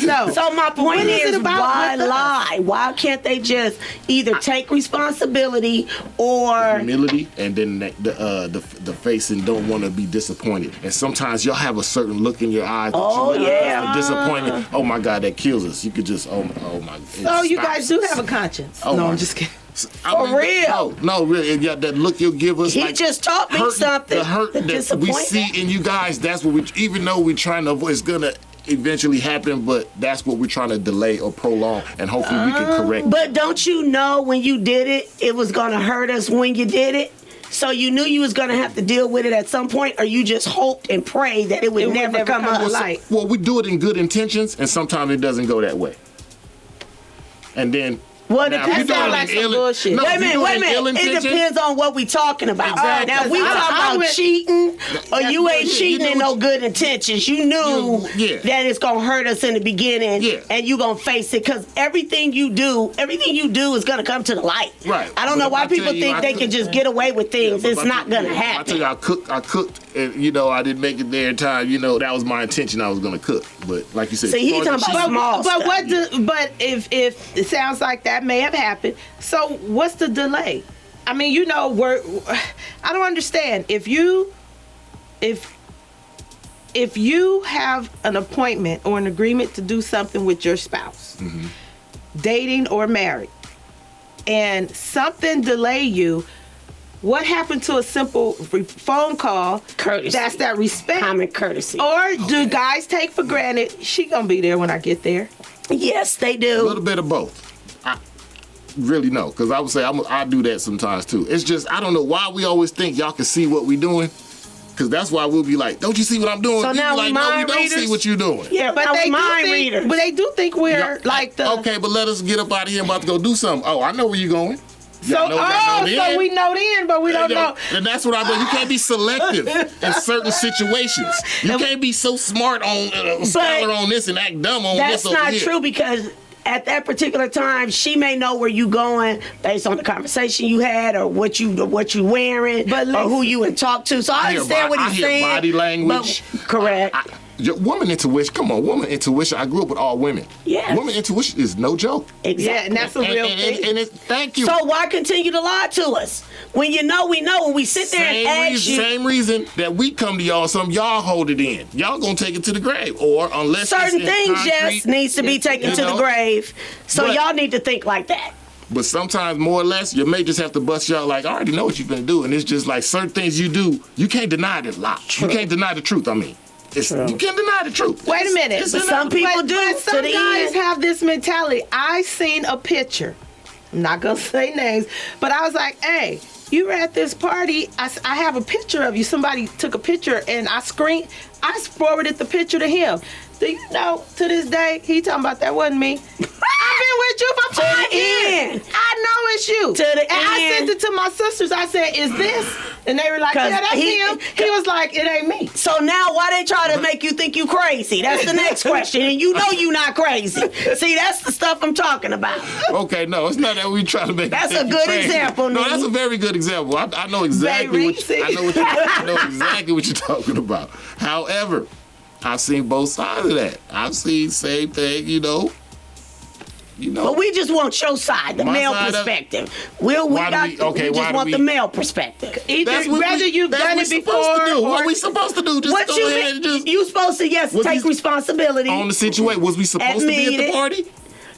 [SPEAKER 1] know.
[SPEAKER 2] So my point
[SPEAKER 1] What is
[SPEAKER 2] is,
[SPEAKER 1] it about
[SPEAKER 2] why
[SPEAKER 1] with us?
[SPEAKER 2] lie? Why can't they just either take responsibility or
[SPEAKER 3] Humility, and then the face, and don't want to be disappointed. And sometimes y'all have a certain look in your eyes. that
[SPEAKER 2] Oh,
[SPEAKER 3] you know,
[SPEAKER 2] yeah.
[SPEAKER 3] the disappointment. Oh my God, that kills us. You could just oh my.
[SPEAKER 1] So you guys do have a conscience.
[SPEAKER 3] Oh,
[SPEAKER 1] no,
[SPEAKER 3] my-
[SPEAKER 1] I'm just kidding.
[SPEAKER 2] For real?
[SPEAKER 3] No, really. Yeah, that look you'll give us.
[SPEAKER 2] He
[SPEAKER 3] like,
[SPEAKER 2] just taught me something.
[SPEAKER 3] The hurt
[SPEAKER 2] The
[SPEAKER 3] that we
[SPEAKER 2] disappointment.
[SPEAKER 3] see in you guys. That's what we. Even though we're trying to avoid, it's gonna eventually happen. But that's what we're trying to delay or prolong, and hopefully we can correct.
[SPEAKER 2] But don't you know when you did it, it was gonna hurt us when you did it? So you knew you was gonna have to deal with it at some point, or you just hoped and prayed that it would never come
[SPEAKER 1] to
[SPEAKER 2] up.
[SPEAKER 1] light.
[SPEAKER 3] Well, we do it in good intentions, and sometimes it doesn't go that way. And then.
[SPEAKER 2] Well,
[SPEAKER 3] now,
[SPEAKER 2] that
[SPEAKER 3] if you do
[SPEAKER 1] sound
[SPEAKER 3] it
[SPEAKER 1] like
[SPEAKER 3] in
[SPEAKER 1] some bullshit.
[SPEAKER 3] No,
[SPEAKER 2] Wait a
[SPEAKER 3] if you
[SPEAKER 2] minute,
[SPEAKER 3] do it
[SPEAKER 2] wait a
[SPEAKER 3] in ill
[SPEAKER 2] minute. It
[SPEAKER 3] intention-
[SPEAKER 2] depends on what we talking about.
[SPEAKER 3] Exactly.
[SPEAKER 2] Now, if we
[SPEAKER 1] I-
[SPEAKER 2] talk
[SPEAKER 1] I
[SPEAKER 2] about
[SPEAKER 1] would-
[SPEAKER 2] cheating, or
[SPEAKER 3] That's
[SPEAKER 2] you ain't
[SPEAKER 3] bullshit.
[SPEAKER 2] cheating
[SPEAKER 3] You
[SPEAKER 2] in
[SPEAKER 3] know
[SPEAKER 2] no
[SPEAKER 3] what
[SPEAKER 2] good intentions. You knew
[SPEAKER 3] Yeah.
[SPEAKER 2] that it's gonna hurt us in the beginning,
[SPEAKER 3] Yeah.
[SPEAKER 2] and you gonna face it because everything you do is gonna come to the light.
[SPEAKER 3] Right.
[SPEAKER 2] I don't
[SPEAKER 3] But
[SPEAKER 2] know
[SPEAKER 3] if
[SPEAKER 2] why
[SPEAKER 3] I tell
[SPEAKER 2] people
[SPEAKER 3] you
[SPEAKER 2] think
[SPEAKER 3] I
[SPEAKER 2] they
[SPEAKER 3] could-
[SPEAKER 2] can just get away with things.
[SPEAKER 3] Yeah,
[SPEAKER 2] It's
[SPEAKER 3] but
[SPEAKER 2] not gonna
[SPEAKER 3] I
[SPEAKER 2] happen.
[SPEAKER 3] tell you, I cooked, and I didn't make it there in time. That was my intention. I was gonna cook, but like you said,
[SPEAKER 2] See, he
[SPEAKER 3] as far as
[SPEAKER 2] talking about
[SPEAKER 3] the
[SPEAKER 2] small stuff.
[SPEAKER 1] But if it sounds like that may have happened, so what's the delay? I mean, I don't understand. If you have an appointment or an agreement to do something with your spouse,
[SPEAKER 3] Mm-hmm.
[SPEAKER 1] dating or married, and something delay you, what happened to a simple phone call?
[SPEAKER 2] Courtesy.
[SPEAKER 1] That's that respect.
[SPEAKER 2] Common courtesy.
[SPEAKER 1] Or do guys take for granted she gonna be there when I get there?
[SPEAKER 2] Yes, they
[SPEAKER 3] a
[SPEAKER 2] do.
[SPEAKER 3] little bit of both. I really know, because I would say I do that sometimes too. It's just I don't know why we always think y'all can see what we doing. Because that's why we'll be like, don't you see what I'm doing?
[SPEAKER 2] So
[SPEAKER 3] You
[SPEAKER 2] now
[SPEAKER 3] be
[SPEAKER 2] we
[SPEAKER 3] like, no, we
[SPEAKER 2] mind
[SPEAKER 3] don't
[SPEAKER 2] readers?
[SPEAKER 3] see what you're doing.
[SPEAKER 2] Yeah,
[SPEAKER 1] But
[SPEAKER 2] now we mind
[SPEAKER 1] think,
[SPEAKER 2] readers.
[SPEAKER 1] But they do think we're
[SPEAKER 3] Yeah,
[SPEAKER 1] like the.
[SPEAKER 3] Okay, but let us get up out of here. I'm about to go do something. Oh, I know where you're going.
[SPEAKER 1] So
[SPEAKER 3] Y'all know the
[SPEAKER 1] so
[SPEAKER 3] end.
[SPEAKER 1] we know the end, but we don't know.
[SPEAKER 3] And that's what I do. You can't be selective in certain situations. You can't be so smart on scholar on this and act dumb on
[SPEAKER 2] That's
[SPEAKER 3] this over
[SPEAKER 2] not
[SPEAKER 3] here.
[SPEAKER 2] true because at that particular time, she may know where you going based on the conversation you had or what you wearing
[SPEAKER 1] But
[SPEAKER 2] or who you and talk to. So I
[SPEAKER 3] hear
[SPEAKER 2] understand what
[SPEAKER 3] I
[SPEAKER 2] he's
[SPEAKER 3] hear
[SPEAKER 2] saying.
[SPEAKER 3] body language.
[SPEAKER 2] But, correct.
[SPEAKER 3] Your woman intuition, come on, woman intuition. I grew up with all women.
[SPEAKER 2] Yes.
[SPEAKER 3] Woman intuition is no joke.
[SPEAKER 2] Exactly.
[SPEAKER 1] Yeah, and that's a real thing.
[SPEAKER 3] And it's, thank you.
[SPEAKER 2] So why continue to lie to us? When you know we know, when we sit there and ask you.
[SPEAKER 3] Same reason that we come to y'all, some y'all hold it in. Y'all gonna take it to the grave. Or unless
[SPEAKER 2] Certain
[SPEAKER 3] it's in
[SPEAKER 2] things,
[SPEAKER 3] concrete,
[SPEAKER 2] yes, needs to be taken to the grave. So
[SPEAKER 3] But-
[SPEAKER 2] y'all need to think like that.
[SPEAKER 3] But sometimes, more or less, you may just have to bust y'all like, I already know what you're gonna do. And it's just like certain things you do, you can't deny the lie.
[SPEAKER 2] True.
[SPEAKER 3] You can't deny the truth, I mean. You can't deny the truth.
[SPEAKER 1] Wait a minute.
[SPEAKER 3] It's
[SPEAKER 2] But some people do.
[SPEAKER 1] But some
[SPEAKER 2] to the
[SPEAKER 1] guys
[SPEAKER 2] end.
[SPEAKER 1] have this mentality. I seen a picture. I'm not gonna say names, but I was like, "Hey, you were at this party. I have a picture of you. Somebody took a picture, and I forwarded the picture to him. Do you know? To this day, he talking about that wasn't me. I've been with you for 5 years.
[SPEAKER 2] end.
[SPEAKER 1] I know it's you.
[SPEAKER 2] To the
[SPEAKER 1] and I
[SPEAKER 2] end.
[SPEAKER 1] sent it to my sisters. I said, "Is this?" And they were like,
[SPEAKER 2] 'Cause
[SPEAKER 1] "Yeah, that's him." He was like, "It ain't me."
[SPEAKER 2] So now why they try to make you think you crazy? That's the next question. And you know you not crazy. See, that's the stuff I'm talking about.
[SPEAKER 3] Okay, no, it's not that we try to make.
[SPEAKER 2] That's
[SPEAKER 3] you
[SPEAKER 2] a good
[SPEAKER 3] crazy.
[SPEAKER 2] example,
[SPEAKER 3] No,
[SPEAKER 2] Nene.
[SPEAKER 3] that's a very good example. I know exactly what
[SPEAKER 1] Very
[SPEAKER 3] I know exactly what you're talking about. However, I've seen both sides of that. I've seen same thing, you know.
[SPEAKER 2] But we just want your side, the
[SPEAKER 3] My
[SPEAKER 2] male
[SPEAKER 3] side of-
[SPEAKER 2] perspective. We
[SPEAKER 3] Why do we- okay,
[SPEAKER 2] just
[SPEAKER 3] why do
[SPEAKER 2] want
[SPEAKER 3] we-
[SPEAKER 2] the male perspective.
[SPEAKER 1] Either whether you've done it before
[SPEAKER 3] What
[SPEAKER 1] or
[SPEAKER 3] we supposed to do? Just
[SPEAKER 2] What
[SPEAKER 3] go
[SPEAKER 2] you
[SPEAKER 3] ahead
[SPEAKER 2] mean?
[SPEAKER 3] and just
[SPEAKER 2] You supposed to
[SPEAKER 3] Was
[SPEAKER 2] take
[SPEAKER 3] we-
[SPEAKER 2] responsibility.
[SPEAKER 3] on the situation. Was we supposed to be
[SPEAKER 2] Admit
[SPEAKER 3] at the
[SPEAKER 2] it.
[SPEAKER 3] party?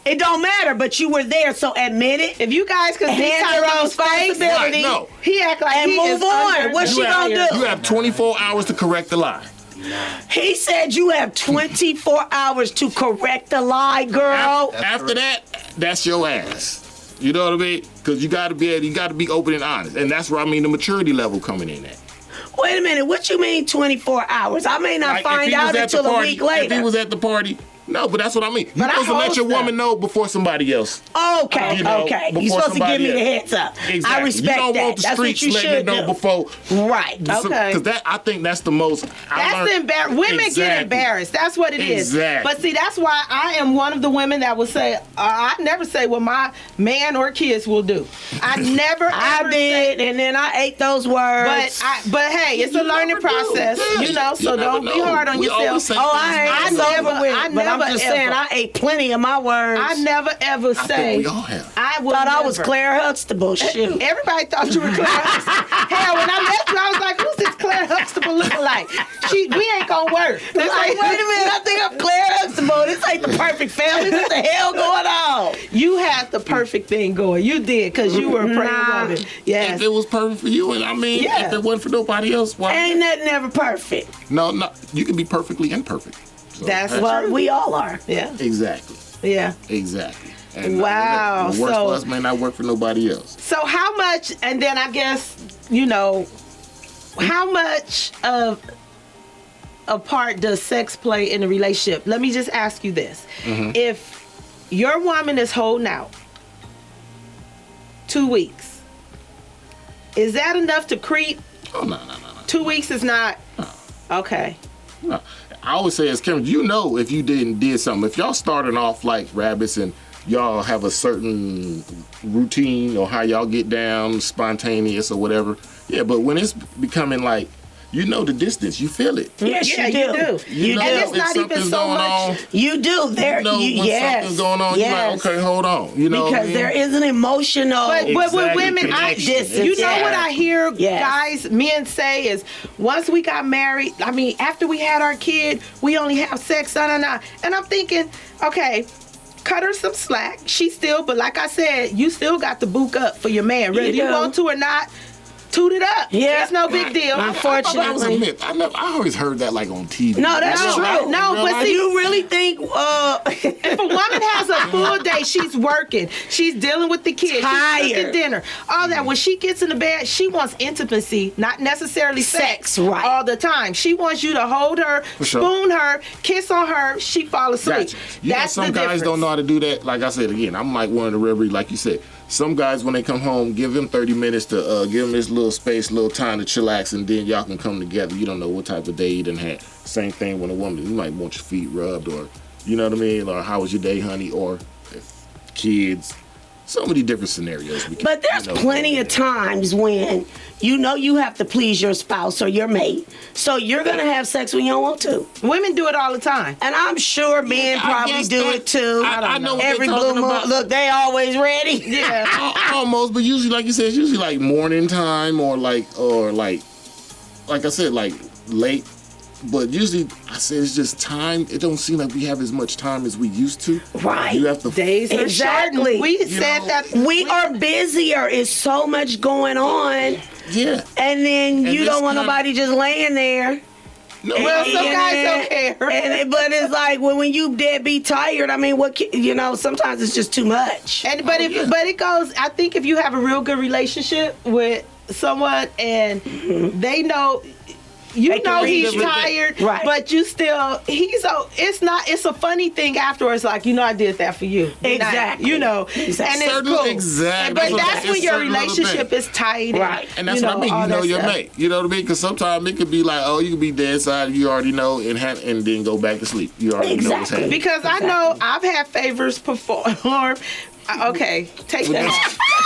[SPEAKER 2] It don't matter, but you were there, so admit it.
[SPEAKER 1] if you guys could see
[SPEAKER 2] Hand your own
[SPEAKER 1] Tyrone's face,
[SPEAKER 2] responsibility.
[SPEAKER 3] Right, no.
[SPEAKER 1] he act like
[SPEAKER 2] And
[SPEAKER 1] he
[SPEAKER 2] move
[SPEAKER 1] is
[SPEAKER 2] on.
[SPEAKER 1] under
[SPEAKER 2] What's she
[SPEAKER 1] the
[SPEAKER 2] gonna
[SPEAKER 1] fire.
[SPEAKER 2] do?
[SPEAKER 3] You have 24 hours to correct the lie.
[SPEAKER 2] He said you have 24 hours to correct the lie, girl.
[SPEAKER 3] After that, that's your ass. You know what I mean? Because you got to be open and honest, and that's where I mean the maturity level coming in at.
[SPEAKER 2] Wait a minute, what you mean 24 hours? I may not
[SPEAKER 3] Like, if
[SPEAKER 2] find
[SPEAKER 3] he was
[SPEAKER 2] out
[SPEAKER 3] at the
[SPEAKER 2] until a
[SPEAKER 3] party-
[SPEAKER 2] week later.
[SPEAKER 3] If he was at the party, no, but that's what I mean. You're
[SPEAKER 1] But I
[SPEAKER 3] supposed to let
[SPEAKER 1] host
[SPEAKER 3] your
[SPEAKER 1] them.
[SPEAKER 3] woman know before somebody else.
[SPEAKER 2] Okay,
[SPEAKER 3] You know,
[SPEAKER 2] okay. You're
[SPEAKER 3] before
[SPEAKER 2] supposed to give
[SPEAKER 3] somebody
[SPEAKER 2] me the
[SPEAKER 3] else.
[SPEAKER 2] heads up.
[SPEAKER 3] Exactly.
[SPEAKER 2] I respect
[SPEAKER 3] you don't
[SPEAKER 2] that.
[SPEAKER 3] want the
[SPEAKER 2] That's what
[SPEAKER 3] streets
[SPEAKER 2] you
[SPEAKER 3] letting you
[SPEAKER 2] should
[SPEAKER 3] know
[SPEAKER 2] do.
[SPEAKER 3] before.
[SPEAKER 2] Right.
[SPEAKER 1] Okay.
[SPEAKER 3] Because I think that's the most.
[SPEAKER 1] That's embarrassing. Women get
[SPEAKER 3] Exactly.
[SPEAKER 1] embarrassed. That's what it is.
[SPEAKER 3] Exactly.
[SPEAKER 1] But see, that's why I am one of the women that will say, I never say what my man or kids will do. I never.
[SPEAKER 2] I
[SPEAKER 1] ever say-
[SPEAKER 2] did, and then I ate those words.
[SPEAKER 1] But hey, it's a learning
[SPEAKER 3] never do.
[SPEAKER 1] process,
[SPEAKER 3] Yeah,
[SPEAKER 1] you know. So
[SPEAKER 3] you never
[SPEAKER 1] don't be
[SPEAKER 3] know.
[SPEAKER 1] hard on
[SPEAKER 3] We always
[SPEAKER 1] yourself.
[SPEAKER 3] say
[SPEAKER 2] oh, I
[SPEAKER 3] things
[SPEAKER 2] ain't
[SPEAKER 3] nice.
[SPEAKER 2] over with
[SPEAKER 1] I
[SPEAKER 2] it, but I'm
[SPEAKER 1] never,
[SPEAKER 2] just
[SPEAKER 1] ever.
[SPEAKER 2] saying I ate plenty of my words.
[SPEAKER 1] I never ever
[SPEAKER 3] I
[SPEAKER 1] say.
[SPEAKER 3] think we all have.
[SPEAKER 1] I would
[SPEAKER 2] thought I was
[SPEAKER 1] never.
[SPEAKER 2] Claire Huxtable. Shoot.
[SPEAKER 1] Everybody thought you were Claire Huxtable. Hell, when I met you, I was like, "Who's this Claire Huxtable looking like?" We ain't gonna work.
[SPEAKER 2] It's like, wait a minute, I think I'm Claire Huxtable. This ain't the perfect family. What the hell going on?
[SPEAKER 1] You had the perfect thing going. You did, because you were a praying
[SPEAKER 2] Nah.
[SPEAKER 1] woman.
[SPEAKER 3] If
[SPEAKER 1] Yes.
[SPEAKER 3] it was perfect for you, and I mean,
[SPEAKER 1] Yeah.
[SPEAKER 3] if it wasn't for nobody else, why?
[SPEAKER 2] Ain't nothing ever perfect.
[SPEAKER 3] No, you can be perfectly imperfect. So,
[SPEAKER 1] That's
[SPEAKER 3] hey,
[SPEAKER 2] Well, we all are.
[SPEAKER 1] Yeah.
[SPEAKER 3] exactly,
[SPEAKER 1] Yeah.
[SPEAKER 3] exactly. And
[SPEAKER 1] Wow,
[SPEAKER 3] what works
[SPEAKER 1] so-
[SPEAKER 3] for us may not work for nobody else.
[SPEAKER 1] So how much, and then I guess, you know, how much of a part does sex play in a relationship? Let me just ask you this. If your woman is holding out 2 weeks, is that enough to creep?
[SPEAKER 3] Oh no.
[SPEAKER 1] 2 weeks is not. Okay.
[SPEAKER 3] No. I always say as Cameron, you know if you did something. If y'all starting off like rabbits and y'all have a certain routine or how y'all get down, spontaneous or whatever. Yeah, but when it's becoming like, you know the distance, you feel it.
[SPEAKER 2] Yes,
[SPEAKER 1] Yeah,
[SPEAKER 2] you do.
[SPEAKER 1] you do.
[SPEAKER 2] You
[SPEAKER 3] know
[SPEAKER 2] do.
[SPEAKER 1] And it's
[SPEAKER 3] if
[SPEAKER 1] not even
[SPEAKER 3] something's
[SPEAKER 1] so
[SPEAKER 3] going
[SPEAKER 1] much.
[SPEAKER 3] on,
[SPEAKER 2] You do. There.
[SPEAKER 3] you know when
[SPEAKER 2] yes.
[SPEAKER 3] something's going on,
[SPEAKER 2] Yes.
[SPEAKER 3] you're like, okay, hold on. You know what I
[SPEAKER 2] Because
[SPEAKER 3] mean?
[SPEAKER 2] there is an emotional.
[SPEAKER 1] But with
[SPEAKER 3] Exactly,
[SPEAKER 1] women,
[SPEAKER 3] connection.
[SPEAKER 1] you know what I hear
[SPEAKER 2] Yes.
[SPEAKER 1] men say is, once we got married, I mean, after we had our kid, we only have sex, and I'm thinking, okay, cut her some slack. She still, but like I said, you still got to book up for your man, whether you
[SPEAKER 2] do.
[SPEAKER 1] want to or not. Toot it up.
[SPEAKER 2] Yeah.
[SPEAKER 1] It's no big deal.
[SPEAKER 3] I thought that was a
[SPEAKER 2] Unfortunately.
[SPEAKER 3] myth. I always heard that like on TV.
[SPEAKER 2] No, that's
[SPEAKER 1] No,
[SPEAKER 2] true.
[SPEAKER 1] no, but see,
[SPEAKER 2] You really think
[SPEAKER 1] if a woman has a full day, she's working, she's dealing with the kids,
[SPEAKER 2] Tired.
[SPEAKER 1] she's cooking dinner, all that. When she gets in the bed, she wants intimacy, not necessarily sex,
[SPEAKER 2] right.
[SPEAKER 1] all the time. She wants you to hold her,
[SPEAKER 3] For sure.
[SPEAKER 1] spoon her, kiss on her, she fall asleep.
[SPEAKER 3] Gotcha. You
[SPEAKER 1] That's
[SPEAKER 3] know, some
[SPEAKER 1] the
[SPEAKER 3] guys
[SPEAKER 1] difference.
[SPEAKER 3] don't know how to do that. Like I said again, I'm like one of the reverie, like you said. Some guys, when they come home, give them 30 minutes to give them this little space, little time to chillax, and then y'all can come together. You don't know what type of day you done had. Same thing when a woman, you might want your feet rubbed, or you know what I mean, or how was your day, honey, or if kids, so many different scenarios we can.
[SPEAKER 2] But there's plenty of times when you have to please your spouse or your mate, so you're gonna have sex when you don't want to.
[SPEAKER 1] Women do it all the time.
[SPEAKER 2] And I'm sure men probably do it too.
[SPEAKER 3] I know what
[SPEAKER 2] every
[SPEAKER 3] they're
[SPEAKER 2] blue
[SPEAKER 3] talking
[SPEAKER 2] moon.
[SPEAKER 3] about.
[SPEAKER 2] Look, they always ready.
[SPEAKER 1] Yeah.
[SPEAKER 3] Almost, but usually, like you said, it's usually like morning time or like I said, like late. But usually, I say it's just time. It don't seem like we have as much time as we used to.
[SPEAKER 2] Right.
[SPEAKER 3] You have to.
[SPEAKER 1] Days are
[SPEAKER 2] Exactly.
[SPEAKER 1] shortened. We
[SPEAKER 3] You
[SPEAKER 1] said
[SPEAKER 3] know,
[SPEAKER 1] that.
[SPEAKER 2] We are busier. It's so much going on.
[SPEAKER 3] Yeah.
[SPEAKER 2] And then you
[SPEAKER 3] this
[SPEAKER 2] don't want
[SPEAKER 3] kind-
[SPEAKER 2] nobody just laying there.
[SPEAKER 3] No,
[SPEAKER 1] Well, some guys don't care.
[SPEAKER 2] But it's like when you dead tired. I mean, sometimes it's just too much.
[SPEAKER 1] But it goes. I think if you have a real good relationship with someone and they know. You know he's tired,
[SPEAKER 2] right.
[SPEAKER 1] but you still it's a funny thing afterwards, like, I did that for you.
[SPEAKER 2] Exactly.
[SPEAKER 1] And
[SPEAKER 2] Exactly.
[SPEAKER 1] it's cool.
[SPEAKER 3] Exactly.
[SPEAKER 1] But that's
[SPEAKER 3] It's
[SPEAKER 1] when your
[SPEAKER 3] certain little
[SPEAKER 1] relationship
[SPEAKER 3] things.
[SPEAKER 1] is tight.
[SPEAKER 2] Right.
[SPEAKER 3] And that's what I mean.
[SPEAKER 1] all
[SPEAKER 3] You know
[SPEAKER 1] that
[SPEAKER 3] your
[SPEAKER 1] stuff.
[SPEAKER 3] mate. You know what I mean? Because sometimes it could be like, oh, you could be dead side. You already know, and then go back to sleep. You already know what's
[SPEAKER 2] Exactly.
[SPEAKER 3] happening.
[SPEAKER 1] Because I know I've had favors perform. Okay, take that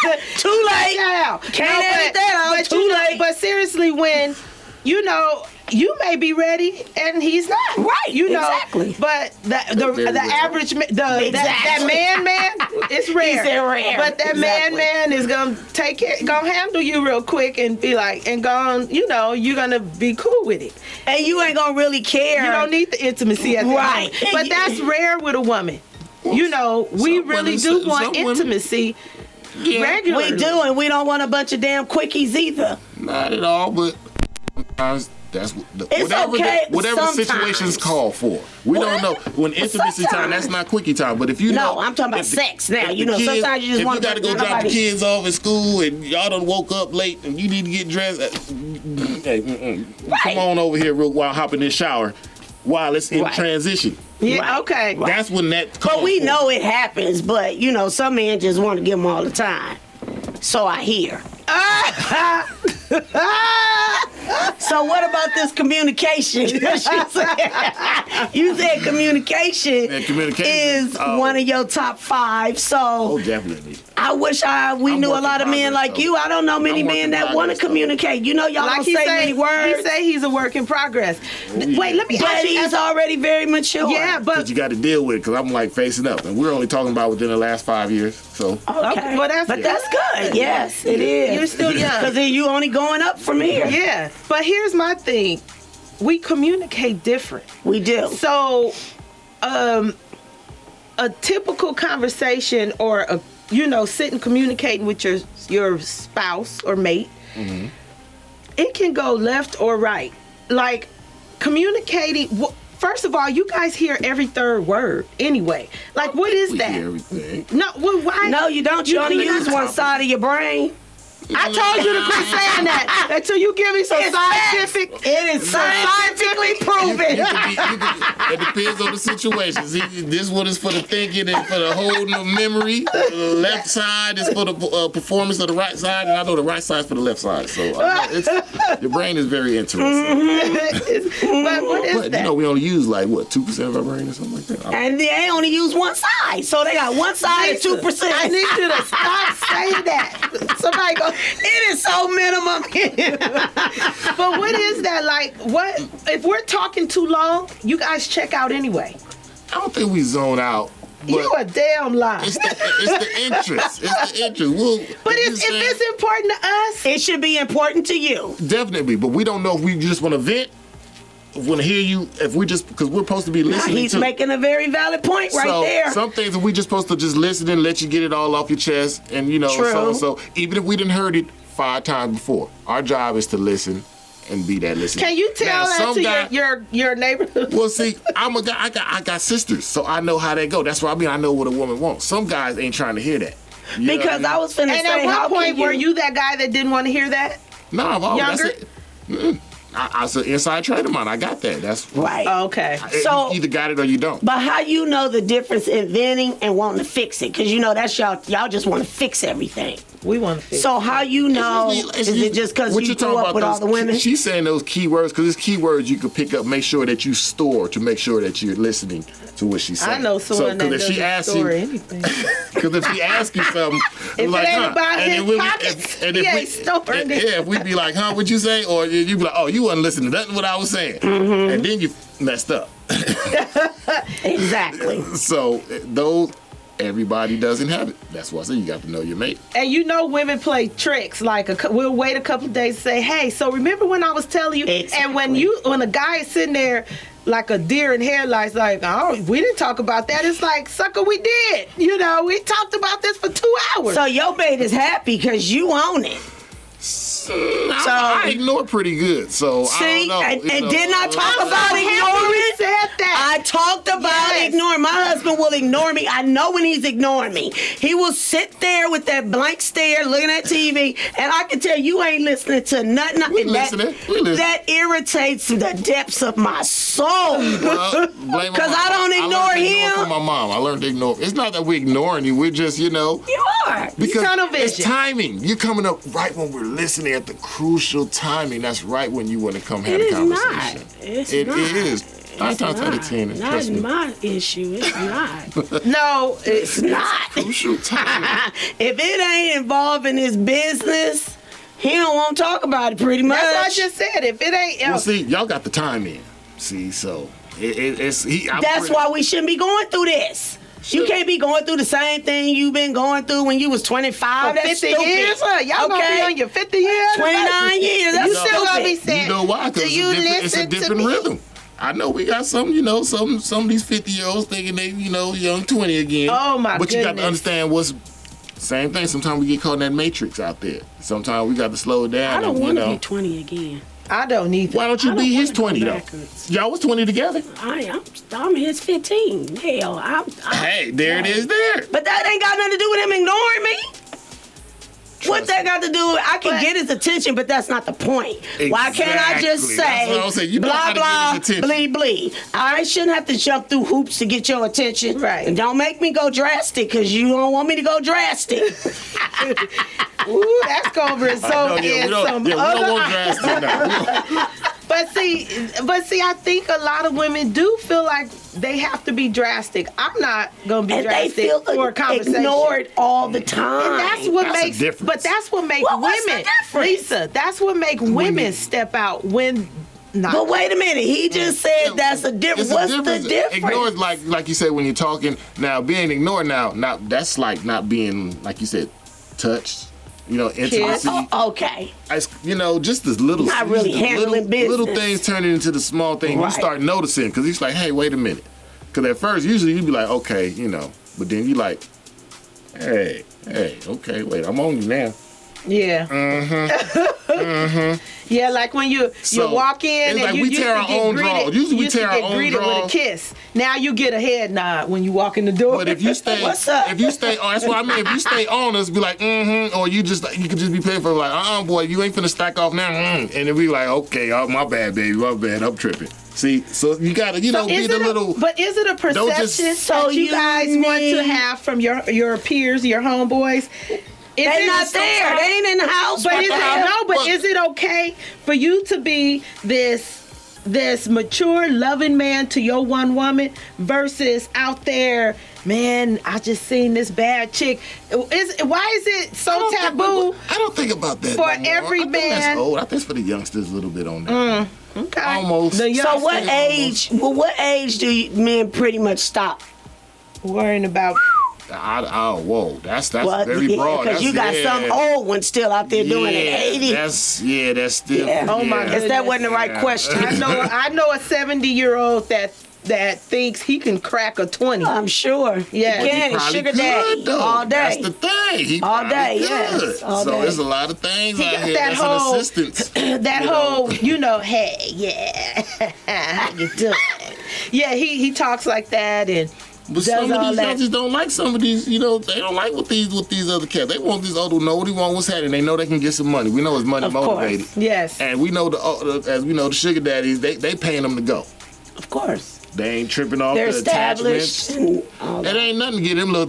[SPEAKER 1] out.
[SPEAKER 2] Too late.
[SPEAKER 1] Yeah.
[SPEAKER 2] Can't edit that out.
[SPEAKER 1] But
[SPEAKER 2] Too late.
[SPEAKER 1] But seriously, when you may be ready and he's not.
[SPEAKER 2] Right,
[SPEAKER 1] You know.
[SPEAKER 2] exactly.
[SPEAKER 1] But
[SPEAKER 3] Very
[SPEAKER 1] the
[SPEAKER 3] good.
[SPEAKER 1] average that
[SPEAKER 2] Exactly.
[SPEAKER 1] man, it's rare.
[SPEAKER 2] He's rare.
[SPEAKER 1] But that
[SPEAKER 2] Exactly.
[SPEAKER 1] man is gonna handle you real quick and be like, and you're gonna be cool with it.
[SPEAKER 2] And you ain't gonna really care.
[SPEAKER 1] You don't need the intimacy at that
[SPEAKER 2] Right.
[SPEAKER 1] moment. But that's rare with a woman. We
[SPEAKER 3] Some
[SPEAKER 1] really
[SPEAKER 3] women-
[SPEAKER 1] do
[SPEAKER 3] some
[SPEAKER 1] want
[SPEAKER 3] women-
[SPEAKER 1] intimacy
[SPEAKER 3] Yeah.
[SPEAKER 1] regularly.
[SPEAKER 2] We do, and we don't want a bunch of damn quickies either.
[SPEAKER 3] Not at all, but sometimes that's
[SPEAKER 2] It's okay
[SPEAKER 3] whatever
[SPEAKER 2] sometimes.
[SPEAKER 3] situations call for. We don't know when intimacy time. That's not quickie time. But if you
[SPEAKER 2] No,
[SPEAKER 3] know,
[SPEAKER 2] I'm talking about
[SPEAKER 3] if the-
[SPEAKER 2] sex now.
[SPEAKER 3] if
[SPEAKER 2] You
[SPEAKER 3] the
[SPEAKER 2] know,
[SPEAKER 3] kids-
[SPEAKER 2] sometimes you just
[SPEAKER 3] if
[SPEAKER 2] want
[SPEAKER 3] you got to go drop the kids off at school and y'all done woke up late and you need to get dressed. Come on over here real while hop in this shower while it's in
[SPEAKER 2] Right.
[SPEAKER 3] transition.
[SPEAKER 1] Yeah,
[SPEAKER 2] Right.
[SPEAKER 1] okay.
[SPEAKER 3] That's when that.
[SPEAKER 2] But we know it happens. But some men just want to give them all the time. So I hear. So what about this communication? You said communication,
[SPEAKER 3] Yeah, communication
[SPEAKER 2] is one of your top 5. So
[SPEAKER 3] Oh, definitely.
[SPEAKER 2] I wish we knew a
[SPEAKER 3] work
[SPEAKER 2] lot
[SPEAKER 3] in
[SPEAKER 2] of men
[SPEAKER 3] progress,
[SPEAKER 2] like
[SPEAKER 3] though.
[SPEAKER 2] you. I don't know many
[SPEAKER 3] I'm work
[SPEAKER 2] men
[SPEAKER 3] in
[SPEAKER 2] that want to
[SPEAKER 3] progress, though.
[SPEAKER 2] communicate. Y'all
[SPEAKER 1] Like
[SPEAKER 2] don't
[SPEAKER 1] he
[SPEAKER 2] say many words.
[SPEAKER 1] He say he's a work in progress. Wait, let me
[SPEAKER 2] But
[SPEAKER 1] ask you.
[SPEAKER 2] he's already very mature.
[SPEAKER 1] Yeah,
[SPEAKER 3] But
[SPEAKER 1] but
[SPEAKER 3] you got to deal with it because I'm like facing up, and we're only talking about within the last 5 years. So
[SPEAKER 2] Okay.
[SPEAKER 1] Well, that's
[SPEAKER 2] but
[SPEAKER 1] good.
[SPEAKER 2] that's good. Yes, it is.
[SPEAKER 1] You're still young.
[SPEAKER 2] Because then you only going up from here.
[SPEAKER 1] yeah. But here's my thing: we communicate different.
[SPEAKER 2] We do.
[SPEAKER 1] So, a typical conversation or sitting communicating with your spouse or mate, it can go left or right. Like communicating. First of all, you guys hear every third word anyway. Like, what is
[SPEAKER 3] we
[SPEAKER 1] that?
[SPEAKER 3] hear everything.
[SPEAKER 1] No, why?
[SPEAKER 2] No, you don't. You only
[SPEAKER 1] do not
[SPEAKER 2] use one
[SPEAKER 1] talk.
[SPEAKER 2] side of your brain.
[SPEAKER 1] I told you to quit saying that until you give me some
[SPEAKER 2] It's
[SPEAKER 1] scientific.
[SPEAKER 2] It is scientifically proven.
[SPEAKER 3] It depends on the situation. See, this one is for the thinking and for the holding of memory. The left side is for the performance of the right side, and I know the right side is for the left side. So your brain is very interesting.
[SPEAKER 1] But what is
[SPEAKER 3] But
[SPEAKER 1] that?
[SPEAKER 3] we only use like what 2% of our brain or something like that.
[SPEAKER 2] And they only use one side. So they got one side and 2%.
[SPEAKER 1] I need you to stop saying that. Somebody go.
[SPEAKER 2] It is so minimum.
[SPEAKER 1] But what is that like? What if we're talking too long? You guys check out anyway.
[SPEAKER 3] I don't think we zone out. But
[SPEAKER 1] You a damn lie.
[SPEAKER 3] it's the interest. It's the interest.
[SPEAKER 1] But if it's important to us,
[SPEAKER 2] It should be important to you.
[SPEAKER 3] definitely, but we don't know if we just want to vent. Want to hear you? If we just because we're supposed to be listening.
[SPEAKER 2] He's
[SPEAKER 3] to.
[SPEAKER 2] making a very valid point right
[SPEAKER 3] So
[SPEAKER 2] there.
[SPEAKER 3] some things we just supposed to just listen and let you get it all off your chest, and
[SPEAKER 2] True.
[SPEAKER 3] so even if we didn't heard it 5 times before, our job is to listen and be that listener.
[SPEAKER 1] can you tell
[SPEAKER 3] Now,
[SPEAKER 1] that
[SPEAKER 3] some
[SPEAKER 1] to
[SPEAKER 3] guy-
[SPEAKER 1] your neighborhood?
[SPEAKER 3] Well, see, I'm a guy. I got sisters, so I know how they go. That's what I mean. I know what a woman wants. Some guys ain't trying to hear that. You know what
[SPEAKER 2] Because I was finna
[SPEAKER 1] And
[SPEAKER 2] say,
[SPEAKER 1] at
[SPEAKER 2] how
[SPEAKER 1] what point
[SPEAKER 2] can
[SPEAKER 1] were you that guy that didn't want to hear that?
[SPEAKER 3] No, I've always.
[SPEAKER 1] Younger?
[SPEAKER 3] That's it. I said inside trade of mine. I got that. That's
[SPEAKER 2] Right.
[SPEAKER 1] Okay.
[SPEAKER 2] So-
[SPEAKER 3] you either got it or you don't.
[SPEAKER 2] But how you know the difference in venting and wanting to fix it? Because you know that's y'all just want to fix everything.
[SPEAKER 1] We want to fix.
[SPEAKER 2] So how you know? Is it just because
[SPEAKER 3] What
[SPEAKER 2] you
[SPEAKER 3] talking
[SPEAKER 2] grew up
[SPEAKER 3] about
[SPEAKER 2] with all
[SPEAKER 3] those
[SPEAKER 2] the women?
[SPEAKER 3] She's saying those keywords because it's keywords you could pick up, make sure that you store to make sure that you're listening to what she's saying.
[SPEAKER 1] I know someone that doesn't store anything.
[SPEAKER 3] Because if she asks you something,
[SPEAKER 1] If
[SPEAKER 3] like,
[SPEAKER 1] it ain't about
[SPEAKER 3] and
[SPEAKER 1] his
[SPEAKER 3] then we-
[SPEAKER 1] pockets,
[SPEAKER 3] and
[SPEAKER 1] he
[SPEAKER 3] if
[SPEAKER 1] ain't storing it.
[SPEAKER 3] Yeah, if we'd be like, huh, what'd you say? Or you'd be like, oh, you wasn't listening to nothing what I was saying.
[SPEAKER 2] Mm-hmm.
[SPEAKER 3] And then you messed up.
[SPEAKER 2] Exactly.
[SPEAKER 3] So those, everybody doesn't have it. That's why I say you got to know your mate.
[SPEAKER 1] And you know, women play tricks. Like we'll wait a couple of days and say, "Hey, so remember when I was telling you?"
[SPEAKER 2] Exactly.
[SPEAKER 1] And when a guy is sitting there like a deer in headlights, like, "Oh, we didn't talk about that." It's like, sucker, we did. You know, we talked about this for 2 hours.
[SPEAKER 2] So your mate is happy because you own it.
[SPEAKER 3] I ignore pretty good, so I
[SPEAKER 2] See,
[SPEAKER 3] don't know.
[SPEAKER 2] and
[SPEAKER 3] you know.
[SPEAKER 2] didn't I talk about
[SPEAKER 1] happy you
[SPEAKER 2] ignoring?
[SPEAKER 1] said that.
[SPEAKER 2] I talked about
[SPEAKER 1] Yes.
[SPEAKER 2] ignoring. My husband will ignore me. I know when he's ignoring me. He will sit there with that blank stare, looking at TV, and I can tell you ain't listening to nothing.
[SPEAKER 3] We
[SPEAKER 2] And
[SPEAKER 3] listening. We listening.
[SPEAKER 2] That irritates the depths of my soul.
[SPEAKER 3] Well,
[SPEAKER 2] Because I don't ignore him.
[SPEAKER 3] From my mom, I learned to ignore. It's not that we're ignoring you. We're just,
[SPEAKER 2] You are.
[SPEAKER 3] because
[SPEAKER 1] tunnel
[SPEAKER 3] it's
[SPEAKER 1] vision.
[SPEAKER 3] timing. You're coming up right when we're listening at the crucial timing. That's right when you want to come have
[SPEAKER 2] It
[SPEAKER 3] a
[SPEAKER 2] is
[SPEAKER 3] conversation.
[SPEAKER 2] not. It's
[SPEAKER 3] It
[SPEAKER 2] not.
[SPEAKER 3] is. 9 times out of 10,
[SPEAKER 2] Not
[SPEAKER 3] trust me.
[SPEAKER 2] my issue. It's not.
[SPEAKER 1] No,
[SPEAKER 2] It's not.
[SPEAKER 3] Crucial timing.
[SPEAKER 2] If it ain't involving his business, he don't want to talk about it pretty much.
[SPEAKER 1] that's what I just said. If it ain't,
[SPEAKER 3] Well, see, y'all got the time in. See, so it's he.
[SPEAKER 2] That's why we shouldn't be going through this. You can't be going through the same thing you've been going through when you was 25.
[SPEAKER 1] for
[SPEAKER 2] That's
[SPEAKER 1] 50
[SPEAKER 2] stupid.
[SPEAKER 1] years, y'all gonna be on your 50 years.
[SPEAKER 2] 29 years. That's
[SPEAKER 1] You still gonna be
[SPEAKER 2] stupid.
[SPEAKER 1] saying,
[SPEAKER 3] You know why?
[SPEAKER 1] "Do
[SPEAKER 3] Because
[SPEAKER 1] you
[SPEAKER 3] it's a
[SPEAKER 1] listen to
[SPEAKER 3] different
[SPEAKER 1] me?"
[SPEAKER 3] rhythm. I know we got some, some of these 50-year-olds thinking they, young 20 again.
[SPEAKER 1] Oh, my
[SPEAKER 3] But you got to
[SPEAKER 1] goodness.
[SPEAKER 3] understand what's same thing. Sometimes we get caught in that matrix out there. Sometimes we got to slow it down.
[SPEAKER 2] I don't
[SPEAKER 3] and,
[SPEAKER 2] want to be 20 again.
[SPEAKER 1] I don't need
[SPEAKER 3] Why
[SPEAKER 1] that.
[SPEAKER 3] don't you
[SPEAKER 2] I
[SPEAKER 3] be
[SPEAKER 2] don't
[SPEAKER 3] his
[SPEAKER 2] wanna
[SPEAKER 3] 20
[SPEAKER 2] go
[SPEAKER 3] though?
[SPEAKER 2] backwards.
[SPEAKER 3] Y'all was 20 together.
[SPEAKER 2] I'm his 15. Hell,
[SPEAKER 3] Hey, there it is there.
[SPEAKER 2] But that ain't got nothing to do with him ignoring me. What that got to do with, I can get his attention, but that's not the point. Why can't I just
[SPEAKER 3] Exactly. That's what I was
[SPEAKER 2] say,
[SPEAKER 3] saying. You know
[SPEAKER 2] blah,
[SPEAKER 3] how to get
[SPEAKER 2] blah,
[SPEAKER 3] his attention.
[SPEAKER 2] blee, blee. I shouldn't have to jump through hoops to get your attention.
[SPEAKER 1] Right.
[SPEAKER 2] And don't make me go drastic, because you don't want me to go drastic.
[SPEAKER 1] Ooh, that's gonna
[SPEAKER 3] I
[SPEAKER 1] result
[SPEAKER 3] know,
[SPEAKER 1] in some
[SPEAKER 3] we don't
[SPEAKER 1] other.
[SPEAKER 3] want drastic now.
[SPEAKER 1] But see, I think a lot of women do feel like they have to be drastic. I'm not gonna be
[SPEAKER 2] And they
[SPEAKER 1] drastic
[SPEAKER 2] feel
[SPEAKER 1] for a conversation.
[SPEAKER 2] ignored all the time.
[SPEAKER 1] And that's what
[SPEAKER 3] That's the
[SPEAKER 1] makes,
[SPEAKER 3] difference.
[SPEAKER 1] but that's what makes
[SPEAKER 2] Well, what's the
[SPEAKER 1] women,
[SPEAKER 2] difference?
[SPEAKER 1] Lisa. That's what makes women step out when not.
[SPEAKER 2] But wait a minute, he just said that's a difference.
[SPEAKER 3] It's a
[SPEAKER 2] What's the difference?
[SPEAKER 3] Ignore is like you said when you're talking. Now being ignored now that's like not being, like you said, touched. Intimacy.
[SPEAKER 2] Oh, okay.
[SPEAKER 3] Just this little,
[SPEAKER 2] Not really
[SPEAKER 3] these
[SPEAKER 2] handling
[SPEAKER 3] little
[SPEAKER 2] business.
[SPEAKER 3] things turning into the small thing. You
[SPEAKER 2] Right.
[SPEAKER 3] start noticing because he's like, hey, wait a minute. Because at first, usually you'd be like, okay, but then you like, hey, okay, wait, I'm on you now.
[SPEAKER 1] Yeah. Yeah, like when you
[SPEAKER 3] So,
[SPEAKER 1] walk in
[SPEAKER 3] it's
[SPEAKER 1] and
[SPEAKER 3] like
[SPEAKER 1] you
[SPEAKER 3] we
[SPEAKER 1] used
[SPEAKER 3] tear
[SPEAKER 1] to
[SPEAKER 3] our
[SPEAKER 1] get
[SPEAKER 3] own
[SPEAKER 1] greeted,
[SPEAKER 3] draws. Usually we
[SPEAKER 1] used to
[SPEAKER 3] tear our
[SPEAKER 1] get
[SPEAKER 3] own
[SPEAKER 1] greeted with a
[SPEAKER 3] draws.
[SPEAKER 1] kiss. Now you get a head nod when you walk in the door.
[SPEAKER 3] But if you stay,
[SPEAKER 2] What's up?
[SPEAKER 3] If you stay, that's what I mean. If you stay on us, be like, or you could just be playing for like, boy, you ain't finna stack off now, and then we like, okay, oh my bad, baby, my bad, I'm tripping. See, so you gotta, be the little.
[SPEAKER 1] But is it a
[SPEAKER 3] Don't just-
[SPEAKER 1] perception
[SPEAKER 2] So
[SPEAKER 1] that you
[SPEAKER 2] you
[SPEAKER 1] guys want to
[SPEAKER 2] mean-
[SPEAKER 1] have from your peers, your homeboys? Is
[SPEAKER 2] They
[SPEAKER 1] it
[SPEAKER 2] not there. They ain't in the house.
[SPEAKER 1] But
[SPEAKER 2] What
[SPEAKER 1] is
[SPEAKER 2] the
[SPEAKER 1] it
[SPEAKER 2] hell?
[SPEAKER 1] no? But
[SPEAKER 3] Well-
[SPEAKER 1] is it okay for you to be this mature, loving man to your one woman versus out there, man? I just seen this bad chick. Why is it so taboo?
[SPEAKER 3] I don't think about that
[SPEAKER 1] For
[SPEAKER 3] no more.
[SPEAKER 1] every
[SPEAKER 3] I think
[SPEAKER 1] man-
[SPEAKER 3] that's old. I think it's for the youngsters a little bit on that.
[SPEAKER 1] Okay.
[SPEAKER 3] Almost.
[SPEAKER 1] The
[SPEAKER 2] So what
[SPEAKER 1] youngsters
[SPEAKER 2] age? Well, what age do men pretty much stop?
[SPEAKER 1] worrying about?
[SPEAKER 3] Whoa, that's
[SPEAKER 2] Well,
[SPEAKER 3] very broad.
[SPEAKER 2] because you got
[SPEAKER 3] That's-
[SPEAKER 2] some old ones still out there doing it. 80.
[SPEAKER 3] That's still.
[SPEAKER 2] Yeah.
[SPEAKER 1] Oh, my
[SPEAKER 2] Guess that wasn't the right
[SPEAKER 3] Yeah.
[SPEAKER 2] question.
[SPEAKER 1] I know a 70-year-old that thinks he can crack a 20.
[SPEAKER 2] I'm sure.
[SPEAKER 1] Yeah.
[SPEAKER 2] You
[SPEAKER 1] But
[SPEAKER 2] can.
[SPEAKER 3] He
[SPEAKER 2] It's
[SPEAKER 3] probably
[SPEAKER 2] sugar
[SPEAKER 3] could,
[SPEAKER 2] daddy
[SPEAKER 3] though.
[SPEAKER 2] all
[SPEAKER 3] That's
[SPEAKER 2] day.
[SPEAKER 3] the thing. He
[SPEAKER 2] All
[SPEAKER 3] probably
[SPEAKER 2] day,
[SPEAKER 3] could.
[SPEAKER 2] yes, all
[SPEAKER 3] so
[SPEAKER 2] day.
[SPEAKER 3] there's a lot of things
[SPEAKER 1] He
[SPEAKER 3] out
[SPEAKER 1] got
[SPEAKER 3] here
[SPEAKER 1] that
[SPEAKER 3] that's
[SPEAKER 1] whole-
[SPEAKER 3] an assistance.
[SPEAKER 1] That whole, hey, yeah, how you doing? Yeah, he talks like that, and
[SPEAKER 3] But some of
[SPEAKER 1] all
[SPEAKER 3] these
[SPEAKER 1] that.
[SPEAKER 3] youngsters don't like some of these, they don't like what these other cats. They want these older know what he want, what's happening. They know they can get some money. We know it's money
[SPEAKER 2] Of course.
[SPEAKER 3] motivated.
[SPEAKER 1] Yes.
[SPEAKER 3] And we know the sugar daddies, they paying them to go.
[SPEAKER 2] Of course.
[SPEAKER 3] They ain't tripping off
[SPEAKER 2] They're
[SPEAKER 3] the
[SPEAKER 2] established.
[SPEAKER 3] attachments.
[SPEAKER 2] And all
[SPEAKER 3] It
[SPEAKER 2] that.
[SPEAKER 3] ain't nothing to get them little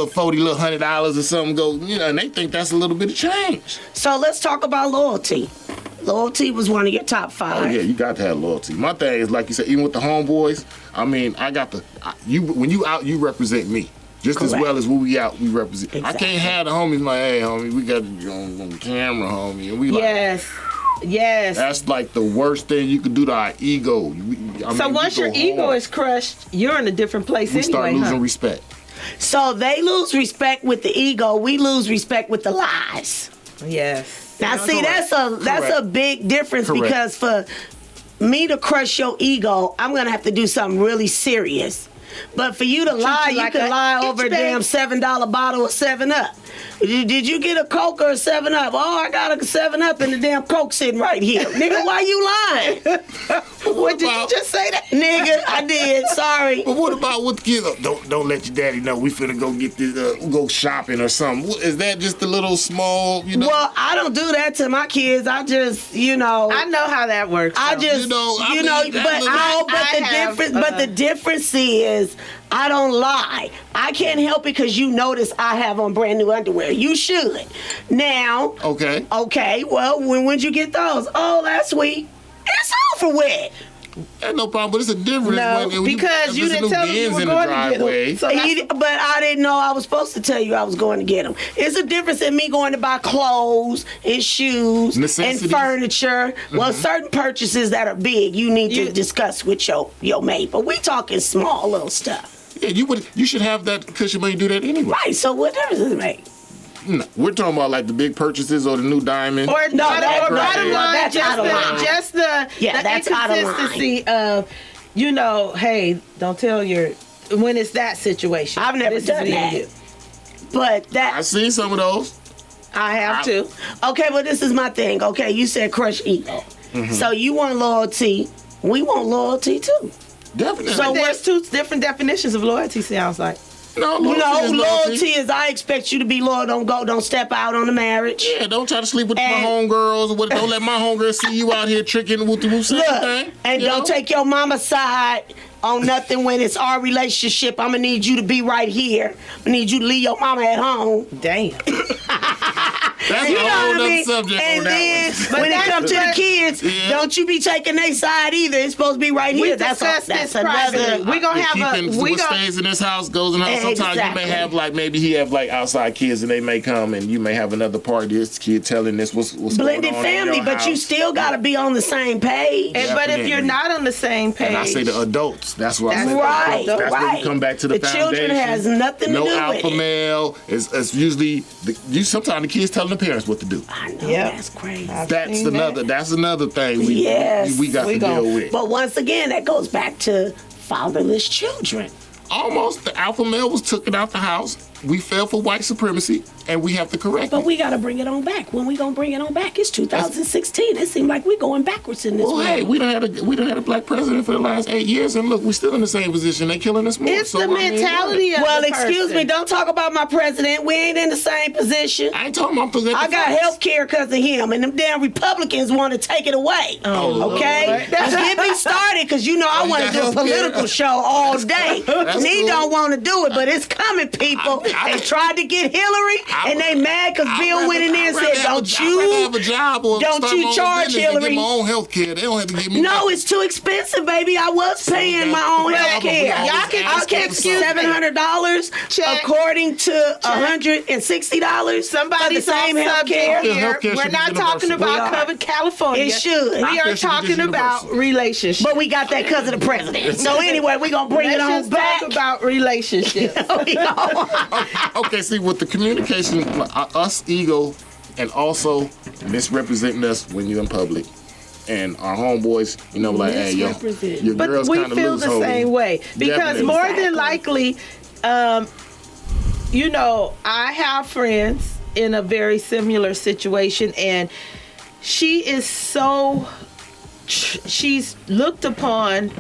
[SPEAKER 3] $100 or something go, and they think that's a little bit of change.
[SPEAKER 2] So let's talk about loyalty. Loyalty was one of your top
[SPEAKER 3] Oh
[SPEAKER 2] 5.
[SPEAKER 3] yeah, you got to have loyalty. My thing is, like you said, even with the homeboys, I mean, when you out, you represent me. Just as
[SPEAKER 2] Correct.
[SPEAKER 3] well as when we out, we represent.
[SPEAKER 2] Exactly.
[SPEAKER 3] I can't have the homies like, hey, homie, we got you on camera, homie, and we like.
[SPEAKER 1] Yes. Yes.
[SPEAKER 3] That's like the worst thing you could do to our ego.
[SPEAKER 1] So once your ego is crushed, you're in a different place
[SPEAKER 3] we
[SPEAKER 1] anyway,
[SPEAKER 3] start losing
[SPEAKER 1] huh?
[SPEAKER 3] respect.
[SPEAKER 2] So they lose respect with the ego. We lose respect with the lies.
[SPEAKER 1] Yes.
[SPEAKER 2] Now, see,
[SPEAKER 3] Correct.
[SPEAKER 2] that's a big difference
[SPEAKER 3] Correct.
[SPEAKER 2] because for me to crush your ego, I'm gonna have to do something really serious. But for you to lie,
[SPEAKER 1] you
[SPEAKER 2] you
[SPEAKER 1] like
[SPEAKER 2] can
[SPEAKER 1] a
[SPEAKER 2] lie over a
[SPEAKER 1] itch bag.
[SPEAKER 2] damn $7 bottle of 7-Up. Did you get a Coke or a 7-Up? Oh, I got a 7-Up and the damn Coke sitting right here. Nigga, why you lying?
[SPEAKER 1] What did you just say that?
[SPEAKER 2] Nigga, I did. Sorry.
[SPEAKER 3] But what about with the kids? Don't let your daddy know we finna go get this, go shopping or something. Is that just a little small,
[SPEAKER 2] Well, I don't do that to my kids. I just,
[SPEAKER 1] I know how that works.
[SPEAKER 2] I
[SPEAKER 1] though.
[SPEAKER 2] just, but the difference is, I don't lie. I can't help it because you notice I have on brand new underwear. You should. Now,
[SPEAKER 3] Okay.
[SPEAKER 2] well, when'd you get those? Oh, last week. It's over with.
[SPEAKER 3] Ain't no problem, but it's a difference
[SPEAKER 1] No,
[SPEAKER 3] when
[SPEAKER 1] because you didn't tell me you were
[SPEAKER 3] in the
[SPEAKER 1] going to get
[SPEAKER 3] driveway.
[SPEAKER 1] them. So that's-
[SPEAKER 2] But I didn't know I was supposed to tell you I was going to get them. It's a difference in me going to buy clothes and shoes
[SPEAKER 3] Necessities.
[SPEAKER 2] and furniture. Well, certain purchases that are big, you need to discuss with your mate. But we talking small little stuff.
[SPEAKER 3] Yeah, you should have that cushion when you do that anyway.
[SPEAKER 2] Right, so what difference does it make?
[SPEAKER 3] No, we're talking about like the big purchases or the new diamond.
[SPEAKER 1] Or
[SPEAKER 2] No, that's
[SPEAKER 1] bottom
[SPEAKER 2] right.
[SPEAKER 1] line,
[SPEAKER 2] That's out of line.
[SPEAKER 1] just the
[SPEAKER 2] that's out of line.
[SPEAKER 1] inconsistency of, hey, don't tell when it's that situation.
[SPEAKER 2] I've never
[SPEAKER 1] This is
[SPEAKER 2] done
[SPEAKER 1] what you
[SPEAKER 2] that.
[SPEAKER 1] do.
[SPEAKER 2] But that
[SPEAKER 3] I've seen some of those.
[SPEAKER 1] I have to.
[SPEAKER 2] okay, but this is my thing. Okay, you said crush ego. So you want loyalty. We want loyalty too.
[SPEAKER 3] Definitely.
[SPEAKER 1] So there's two different definitions of loyalty, sounds like.
[SPEAKER 3] no,
[SPEAKER 2] You know,
[SPEAKER 3] is
[SPEAKER 2] loyalty is I expect you to be loyal. Don't step out on the marriage.
[SPEAKER 3] Yeah, don't try to sleep with my
[SPEAKER 2] And-
[SPEAKER 3] homegirls. Or don't let my homegirls see you out here tricking with the
[SPEAKER 2] Look,
[SPEAKER 3] thing.
[SPEAKER 2] and don't take your mama's side on nothing when it's our relationship. I'm gonna need you to be right here. I need you to leave your mama at home.
[SPEAKER 1] Damn.
[SPEAKER 3] That's
[SPEAKER 2] You
[SPEAKER 3] a
[SPEAKER 2] know
[SPEAKER 3] whole
[SPEAKER 2] what I
[SPEAKER 3] other
[SPEAKER 2] mean?
[SPEAKER 3] subject
[SPEAKER 2] And
[SPEAKER 3] on
[SPEAKER 2] then
[SPEAKER 3] that one.
[SPEAKER 2] when it comes to the kids,
[SPEAKER 3] Yeah.
[SPEAKER 2] don't you be taking their side either. It's supposed to be right
[SPEAKER 1] We
[SPEAKER 2] here.
[SPEAKER 1] discussed
[SPEAKER 2] That's
[SPEAKER 1] this privately.
[SPEAKER 2] another.
[SPEAKER 1] We gonna have
[SPEAKER 3] what stays in this house goes in the house. Sometimes you may
[SPEAKER 2] Exactly.
[SPEAKER 3] have maybe he have outside kids and they may come and you may have another party. This kid telling this what's
[SPEAKER 2] Blended
[SPEAKER 3] going on
[SPEAKER 2] family,
[SPEAKER 3] in your
[SPEAKER 2] but you
[SPEAKER 3] house.
[SPEAKER 2] still got to be on the same page.
[SPEAKER 1] But if you're
[SPEAKER 3] Definitely.
[SPEAKER 1] not on the same page,
[SPEAKER 3] And I say the adults. That's what I
[SPEAKER 1] That's
[SPEAKER 3] say.
[SPEAKER 2] Right,
[SPEAKER 3] That's where
[SPEAKER 2] right.
[SPEAKER 3] we come back to the foundation.
[SPEAKER 2] children has nothing to
[SPEAKER 3] no
[SPEAKER 2] do with
[SPEAKER 3] alpha
[SPEAKER 2] it.
[SPEAKER 3] male. It's usually sometimes the kids telling the parents what to do.
[SPEAKER 2] I know,
[SPEAKER 1] Yep.
[SPEAKER 2] that's crazy.
[SPEAKER 3] That's
[SPEAKER 1] seen
[SPEAKER 3] another thing we
[SPEAKER 2] Yes.
[SPEAKER 3] we got
[SPEAKER 1] We
[SPEAKER 3] to
[SPEAKER 1] gon-
[SPEAKER 3] deal with.
[SPEAKER 2] But once again, that goes back to fatherless children.
[SPEAKER 3] Almost the alpha male was taken out the house. We fell for white supremacy, and we have to correct
[SPEAKER 2] But
[SPEAKER 3] it.
[SPEAKER 2] we got to bring it on back. When we gonna bring it on back? It's 2016. It seems like we're going backwards in this
[SPEAKER 3] Well,
[SPEAKER 2] world.
[SPEAKER 3] hey, we done had a black president for the last 8 years, and look, we're still in the same position. They killing us more.
[SPEAKER 1] it's
[SPEAKER 3] So,
[SPEAKER 1] the
[SPEAKER 3] I mean,
[SPEAKER 1] mentality of
[SPEAKER 2] Well,
[SPEAKER 1] the
[SPEAKER 2] excuse
[SPEAKER 1] person.
[SPEAKER 2] me. Don't talk about my president. We ain't in the same position.
[SPEAKER 3] I ain't talking about
[SPEAKER 2] I got health care because of him, and them damn Republicans want to take it away.
[SPEAKER 3] Oh,
[SPEAKER 2] Okay?
[SPEAKER 1] Lord.
[SPEAKER 2] Don't get me started because you know I
[SPEAKER 3] you
[SPEAKER 2] want to
[SPEAKER 3] got
[SPEAKER 2] do a
[SPEAKER 3] health care?
[SPEAKER 2] political show all day.
[SPEAKER 3] That's
[SPEAKER 2] Me
[SPEAKER 3] cool.
[SPEAKER 2] don't want to do it, but it's coming, people.
[SPEAKER 3] I-
[SPEAKER 2] They tried to get Hillary, and they mad because Bill went in there and said, "Don't
[SPEAKER 3] I'd rather have
[SPEAKER 2] you?"
[SPEAKER 3] a job or
[SPEAKER 2] don't
[SPEAKER 3] start
[SPEAKER 2] you
[SPEAKER 3] my own
[SPEAKER 2] charge
[SPEAKER 3] business and
[SPEAKER 2] Hillary?
[SPEAKER 3] get my own health care. They don't have to give me
[SPEAKER 2] No, it's too expensive, baby. I was paying my own
[SPEAKER 3] Well,
[SPEAKER 2] health care.
[SPEAKER 3] y'all can
[SPEAKER 2] I
[SPEAKER 3] ask
[SPEAKER 2] can
[SPEAKER 3] for something.
[SPEAKER 2] $700
[SPEAKER 1] Check.
[SPEAKER 2] according to $160 for the
[SPEAKER 1] Somebody's
[SPEAKER 2] same
[SPEAKER 1] off
[SPEAKER 2] health
[SPEAKER 1] subject
[SPEAKER 2] care.
[SPEAKER 3] Yeah,
[SPEAKER 1] here.
[SPEAKER 3] healthcare
[SPEAKER 1] We're
[SPEAKER 3] should be
[SPEAKER 1] not talking
[SPEAKER 3] universal.
[SPEAKER 2] We
[SPEAKER 1] about
[SPEAKER 2] are.
[SPEAKER 1] covered California.
[SPEAKER 2] It should.
[SPEAKER 1] We
[SPEAKER 3] Healthcare
[SPEAKER 1] are
[SPEAKER 3] should be just
[SPEAKER 1] talking about
[SPEAKER 3] universal.
[SPEAKER 1] relationships.
[SPEAKER 2] But we got that because of the president. So anyway, we're going to bring
[SPEAKER 1] Let's
[SPEAKER 2] it on
[SPEAKER 1] just
[SPEAKER 2] back.
[SPEAKER 1] talk about relationships.
[SPEAKER 3] Okay, see, with the communication, us ego, and also misrepresenting us when you're in public. And our homeboys, like, hey, yo,
[SPEAKER 2] Misrepresent.
[SPEAKER 3] your
[SPEAKER 1] But
[SPEAKER 3] girls
[SPEAKER 1] we
[SPEAKER 3] kind of
[SPEAKER 1] feel
[SPEAKER 3] lose
[SPEAKER 1] the
[SPEAKER 3] homie.
[SPEAKER 1] same way because
[SPEAKER 3] Definitely.
[SPEAKER 1] more
[SPEAKER 2] Exactly.
[SPEAKER 1] than likely, I have friends in a very similar situation, and she is she's looked upon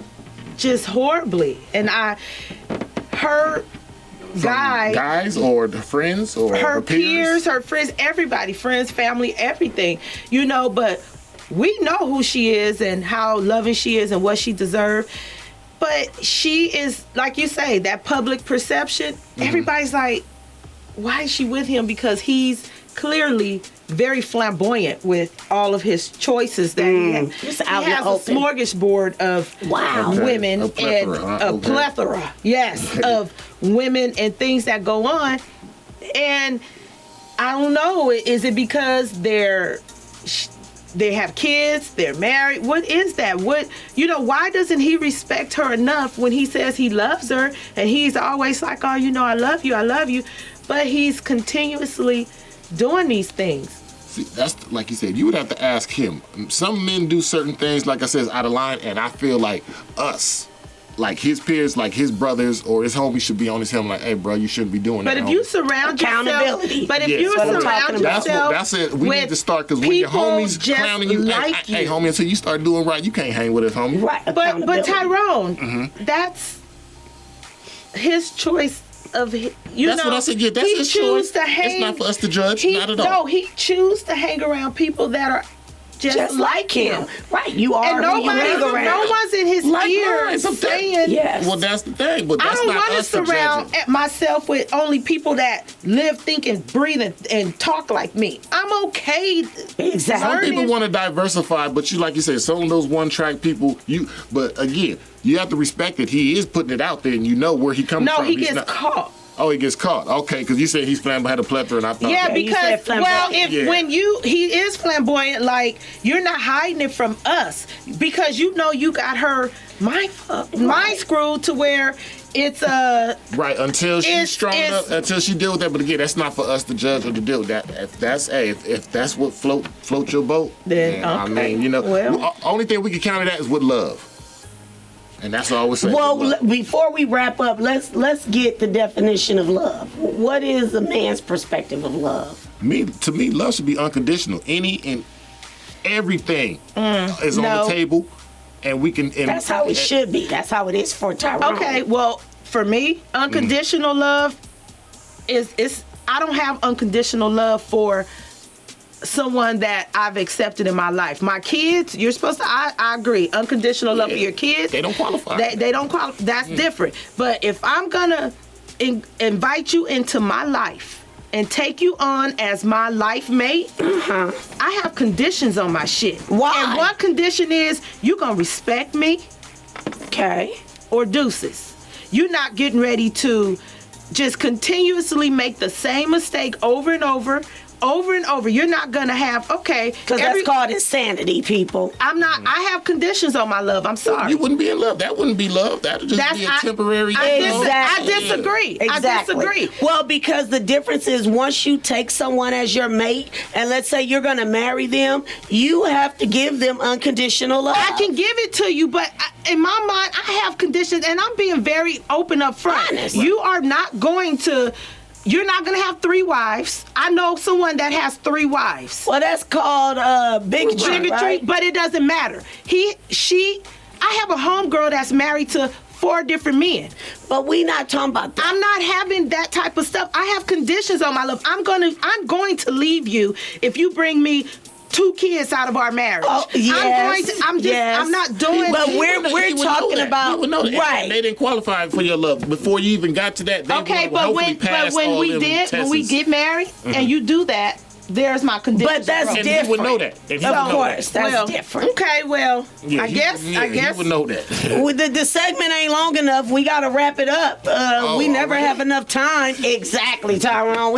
[SPEAKER 1] just horribly, and her
[SPEAKER 3] guys or the friends or
[SPEAKER 1] her peers, her friends, everybody, friends, family, everything, you know, but we know who she is and how loving she is and what she deserves. But she is, like you say, that public perception, everybody's like, why is she with him? Because he's clearly very flamboyant with all of his choices that he has. He has a smorgasbord of women
[SPEAKER 3] a plethora,
[SPEAKER 1] and a plethora, yes, of women and things that go on. And I don't know, is it because they have kids, they're married? What is that? What, you know, why doesn't he respect her enough when he says he loves her and he's always like, oh, you know, I love you, but he's continuously doing these things?
[SPEAKER 3] See, that's like you said, you would have to ask him. Some men do certain things, like I said, out of line, and I feel like us, like his peers, like his brothers or his homies should be on his helmet like, hey, bro, you shouldn't be doing that.
[SPEAKER 1] But if you surround yourself, you surround yourself,
[SPEAKER 3] that's it. We need to start, because when your homies clowning you,
[SPEAKER 1] like
[SPEAKER 3] hey, homie, until you start doing right, you can't hang with us, homie.
[SPEAKER 2] Right.
[SPEAKER 1] But Tyrone, that's his choice. Of that's
[SPEAKER 3] what I said. Yeah, that's his choice. It's not for us to judge. Not at all.
[SPEAKER 1] No, he chooses to hang around people that are just like him.
[SPEAKER 2] Right. You are.
[SPEAKER 1] And no one's in his ear saying.
[SPEAKER 2] Yes.
[SPEAKER 3] Well, that's the thing. But that's
[SPEAKER 1] I don't
[SPEAKER 3] not
[SPEAKER 1] want to
[SPEAKER 3] us to
[SPEAKER 1] surround
[SPEAKER 3] judge
[SPEAKER 1] myself with only people that live, think, and breathe and talk like me. I'm okay.
[SPEAKER 2] Exactly.
[SPEAKER 3] Some people want to diversify, but like you said, some of those one-track people. But again, you have to respect it. He is putting it out there, and you know where he comes from.
[SPEAKER 1] No, he gets caught.
[SPEAKER 3] Oh, he gets caught. Okay, because you said he's flamboyant, had a plethora, and I thought.
[SPEAKER 1] Yeah, because when he is flamboyant, like you're not hiding it from us because you know you got her mind screwed to where it's
[SPEAKER 3] right until she's strong enough, until she deal with that. But again, that's not for us to judge or to deal with that. If that's what float your boat, then I mean, you know, only thing we can counter that is with love. And that's all we're saying.
[SPEAKER 2] Well, before we wrap up, let's get the definition of love. What is a man's perspective of love?
[SPEAKER 3] To me, love should be unconditional. Any and everything is on the table, and we can. And
[SPEAKER 2] that's how it should be. That's how it is for Tyrone.
[SPEAKER 1] Okay, well, for me, unconditional love is I don't have unconditional love for someone that I've accepted in my life. My kids, you're supposed to, I agree, unconditional love for your kids.
[SPEAKER 3] They don't qualify.
[SPEAKER 1] They don't qualify. That's different. But if I'm gonna invite you into my life and take you on as my life mate, I have conditions on my shit.
[SPEAKER 2] Why?
[SPEAKER 1] And one condition is you gonna respect me,
[SPEAKER 2] okay,
[SPEAKER 1] or deuces. You're not getting ready to just continuously make the same mistake over and over. You're not gonna have because
[SPEAKER 2] that's called insanity, people.
[SPEAKER 1] I'm not. I have conditions on my love. I'm sorry.
[SPEAKER 3] You wouldn't be in love. That wouldn't be love. That would just be a temporary.
[SPEAKER 1] I disagree.
[SPEAKER 2] Exactly.
[SPEAKER 1] I disagree.
[SPEAKER 2] Well, because the difference is once you take someone as your mate, and let's say you're gonna marry them, you have to give them unconditional love.
[SPEAKER 1] I can give it to you, but in my mind, I have conditions, and I'm being very open up front.
[SPEAKER 2] Honest.
[SPEAKER 1] You are not going to. You're not going to have 3 wives. I know someone that has 3 wives.
[SPEAKER 2] Well, that's called bigotry, right?
[SPEAKER 1] But it doesn't matter. I have a homegirl that's married to 4 different men.
[SPEAKER 2] But we not talking about that.
[SPEAKER 1] I'm not having that type of stuff. I have conditions on my love. I'm going to leave you if you bring me 2 kids out of our marriage.
[SPEAKER 2] Oh, yes.
[SPEAKER 1] I'm not doing.
[SPEAKER 2] But we're talking about
[SPEAKER 3] right. They didn't qualify for your love before you even got to that.
[SPEAKER 1] But when we get married and you do that, there's my conditions.
[SPEAKER 2] But that's different.
[SPEAKER 3] He would know that.
[SPEAKER 2] Of course, that's different.
[SPEAKER 1] Okay, well, I guess.
[SPEAKER 3] He would know that.
[SPEAKER 2] Well, the segment ain't long enough. We got to wrap it up. We never have enough time. Exactly, Tyrone.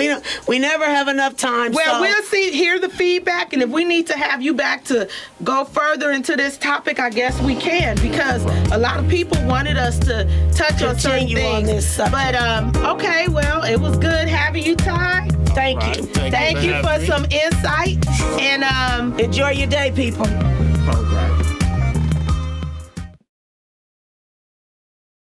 [SPEAKER 2] We never have enough time.
[SPEAKER 1] Well, we'll hear the feedback, and if we need to have you back to go further into this topic, I guess we can, because a lot of people wanted us to touch on certain things.
[SPEAKER 2] On this subject.
[SPEAKER 1] But okay, well, it was good having you, Ty.
[SPEAKER 2] Thank you.
[SPEAKER 1] Thank you for some insight, and
[SPEAKER 2] enjoy your day, people.